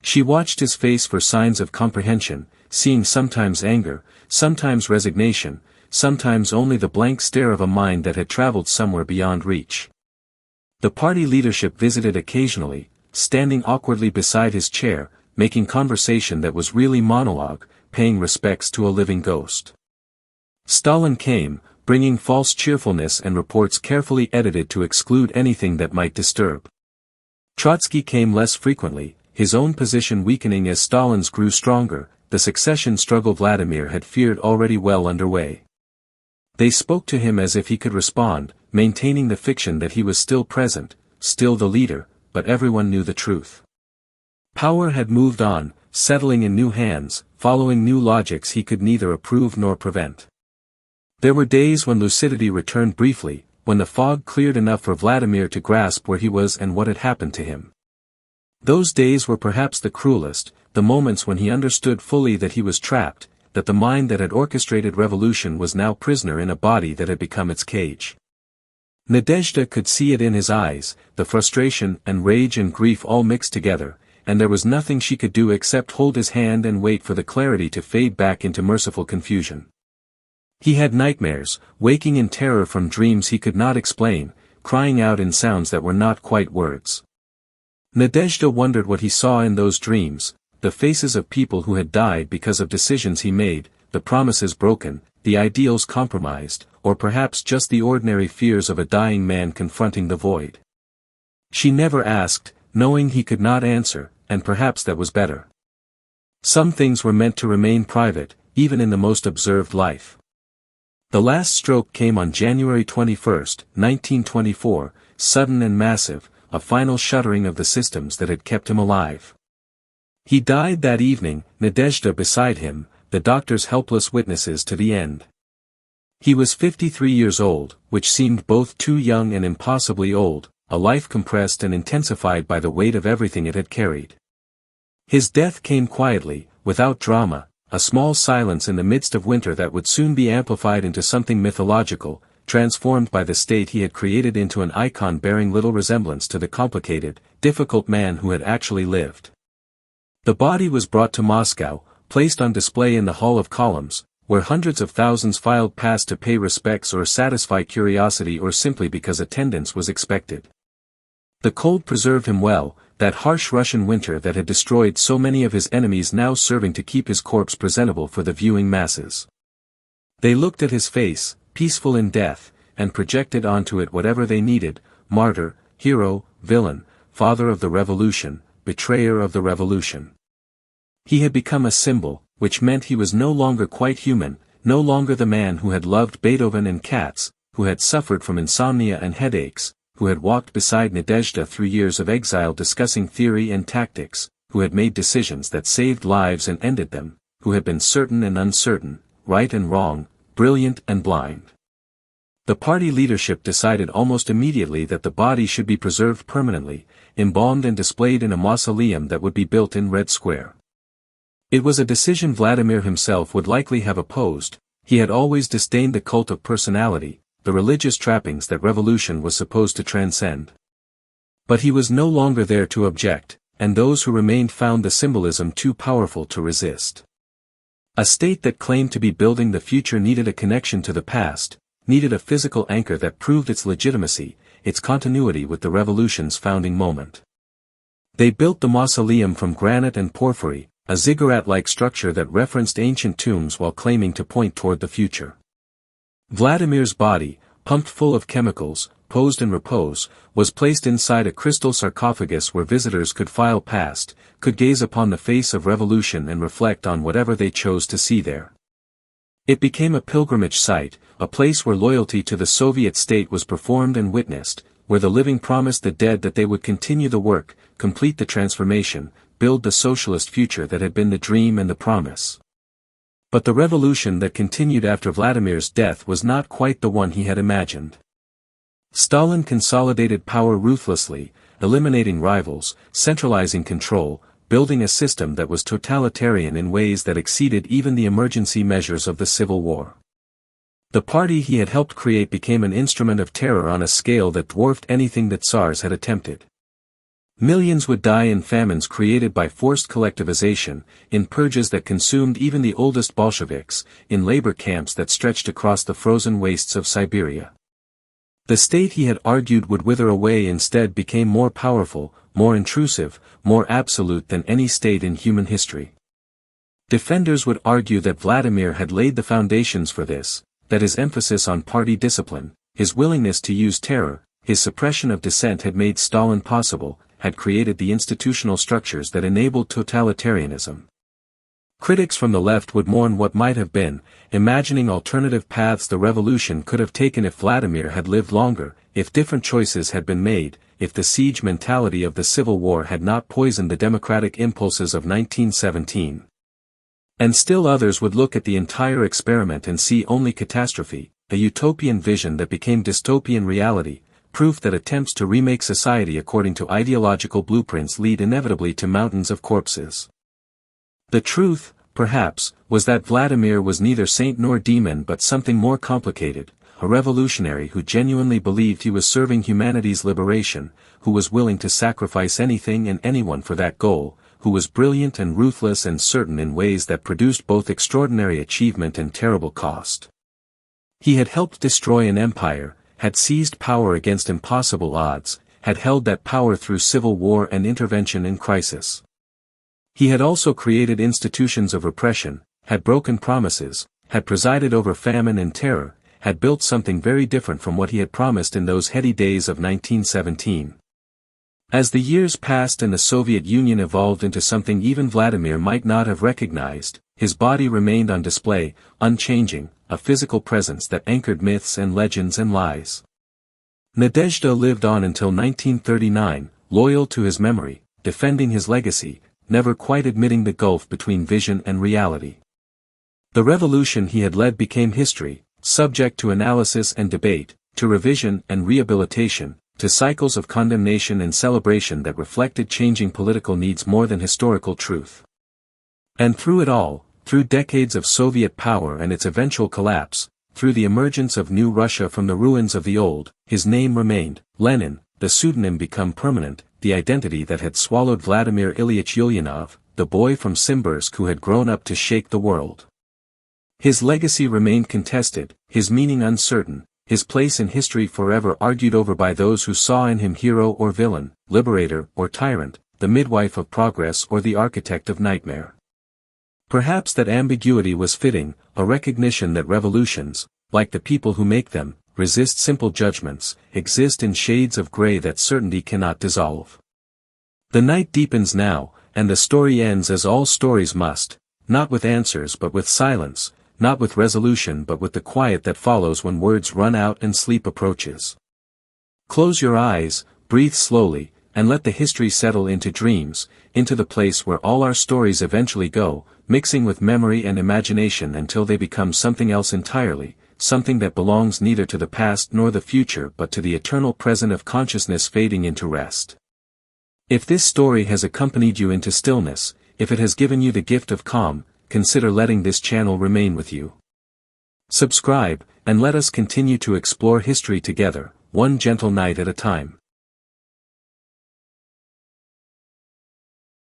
Speaker 1: She watched his face for signs of comprehension, seeing sometimes anger, sometimes resignation, sometimes only the blank stare of a mind that had traveled somewhere beyond reach. The party leadership visited occasionally, standing awkwardly beside his chair, making conversation that was really monologue, paying respects to a living ghost. Stalin came, bringing false cheerfulness and reports carefully edited to exclude anything that might disturb. Trotsky came less frequently, his own position weakening as Stalin's grew stronger, the succession struggle Vladimir had feared already well underway. They spoke to him as if he could respond, maintaining the fiction that he was still present, still the leader, but everyone knew the truth. Power had moved on, settling in new hands, following new logics he could neither approve nor prevent. There were days when lucidity returned briefly, when the fog cleared enough for Vladimir to grasp where he was and what had happened to him. Those days were perhaps the cruelest, the moments when he understood fully that he was trapped, that the mind that had orchestrated revolution was now prisoner in a body that had become its cage. Nadezhda could see it in his eyes, the frustration and rage and grief all mixed together, and there was nothing she could do except hold his hand and wait for the clarity to fade back into merciful confusion. He had nightmares, waking in terror from dreams he could not explain, crying out in sounds that were not quite words. Nadezhda wondered what he saw in those dreams, the faces of people who had died because of decisions he made, the promises broken, the ideals compromised, or perhaps just the ordinary fears of a dying man confronting the void. She never asked, knowing he could not answer, and perhaps that was better. Some things were meant to remain private, even in the most observed life. The last stroke came on January 21, 1924, sudden and massive, a final shuttering of the systems that had kept him alive. He died that evening, Nadezhda beside him, the doctors helpless witnesses to the end. He was 53 years old, which seemed both too young and impossibly old, a life compressed and intensified by the weight of everything it had carried. His death came quietly, without drama, a small silence in the midst of winter that would soon be amplified into something mythological, transformed by the state he had created into an icon bearing little resemblance to the complicated, difficult man who had actually lived. The body was brought to Moscow, placed on display in the Hall of Columns, where hundreds of thousands filed past to pay respects or satisfy curiosity or simply because attendance was expected. The cold preserved him well, that harsh Russian winter that had destroyed so many of his enemies now serving to keep his corpse presentable for the viewing masses. They looked at his face, peaceful in death, and projected onto it whatever they needed, martyr, hero, villain, father of the revolution, betrayer of the revolution. He had become a symbol, which meant he was no longer quite human, no longer the man who had loved Beethoven and cats, who had suffered from insomnia and headaches, who had walked beside Nadezhda through years of exile discussing theory and tactics, who had made decisions that saved lives and ended them, who had been certain and uncertain, right and wrong, brilliant and blind. The party leadership decided almost immediately that the body should be preserved permanently, embalmed and displayed in a mausoleum that would be built in Red Square. It was a decision Vladimir himself would likely have opposed. He had always disdained the cult of personality, the religious trappings that revolution was supposed to transcend. But he was no longer there to object, and those who remained found the symbolism too powerful to resist. A state that claimed to be building the future needed a connection to the past, needed a physical anchor that proved its legitimacy, its continuity with the revolution's founding moment. They built the mausoleum from granite and porphyry, a ziggurat-like structure that referenced ancient tombs while claiming to point toward the future. Vladimir's body, pumped full of chemicals, posed in repose, was placed inside a crystal sarcophagus where visitors could file past, could gaze upon the face of revolution and reflect on whatever they chose to see there. It became a pilgrimage site, a place where loyalty to the Soviet state was performed and witnessed, where the living promised the dead that they would continue the work, complete the transformation, build the socialist future that had been the dream and the promise. But the revolution that continued after Vladimir's death was not quite the one he had imagined. Stalin consolidated power ruthlessly, eliminating rivals, centralizing control, building a system that was totalitarian in ways that exceeded even the emergency measures of the Civil War. The party he had helped create became an instrument of terror on a scale that dwarfed anything that Tsars had attempted. Millions would die in famines created by forced collectivization, in purges that consumed even the oldest Bolsheviks, in labor camps that stretched across the frozen wastes of Siberia. The state he had argued would wither away instead became more powerful, more intrusive, more absolute than any state in human history. Defenders would argue that Vladimir had laid the foundations for this, that his emphasis on party discipline, his willingness to use terror, his suppression of dissent had made Stalin possible, had created the institutional structures that enabled totalitarianism. Critics from the left would mourn what might have been, imagining alternative paths the revolution could have taken if Vladimir had lived longer, if different choices had been made, if the siege mentality of the Civil War had not poisoned the democratic impulses of 1917. And still others would look at the entire experiment and see only catastrophe, a utopian vision that became dystopian reality, proof that attempts to remake society according to ideological blueprints lead inevitably to mountains of corpses. The truth, perhaps, was that Vladimir was neither saint nor demon but something more complicated, a revolutionary who genuinely believed he was serving humanity's liberation, who was willing to sacrifice anything and anyone for that goal, who was brilliant and ruthless and certain in ways that produced both extraordinary achievement and terrible cost. He had helped destroy an empire, had seized power against impossible odds, had held that power through civil war and intervention in crisis. He had also created institutions of repression, had broken promises, had presided over famine and terror, had built something very different from what he had promised in those heady days of 1917. As the years passed and the Soviet Union evolved into something even Vladimir might not have recognized, his body remained on display, unchanging, a physical presence that anchored myths and legends and lies. Nadezhda lived on until 1939, loyal to his memory, defending his legacy, never quite admitting the gulf between vision and reality. The revolution he had led became history, subject to analysis and debate, to revision and rehabilitation, to cycles of condemnation and celebration that reflected changing political needs more than historical truth. And through it all, through decades of Soviet power and its eventual collapse, through the emergence of new Russia from the ruins of the old, his name remained, Lenin, the pseudonym become permanent, the identity that had swallowed Vladimir Ilyich Ulyanov, the boy from Simbirsk who had grown up to shake the world. His legacy remained contested, his meaning uncertain, his place in history forever argued over by those who saw in him hero or villain, liberator or tyrant, the midwife of progress or the architect of nightmare. Perhaps that ambiguity was fitting, a recognition that revolutions, like the people who make them, resist simple judgments, exist in shades of gray that certainty cannot dissolve. The night deepens now, and the story ends as all stories must, not with answers but with silence, not with resolution but with the quiet that follows when words run out and sleep approaches. Close your eyes, breathe slowly, and let the history settle into dreams, into the place where all our stories eventually go, mixing with memory and imagination until they become something else entirely, something that belongs neither to the past nor the future but to the eternal present of consciousness fading into rest. If this story has accompanied you into stillness, if it has given you the gift of calm, consider letting this channel remain with you. Subscribe, and let us continue to explore history together, one gentle night at a time.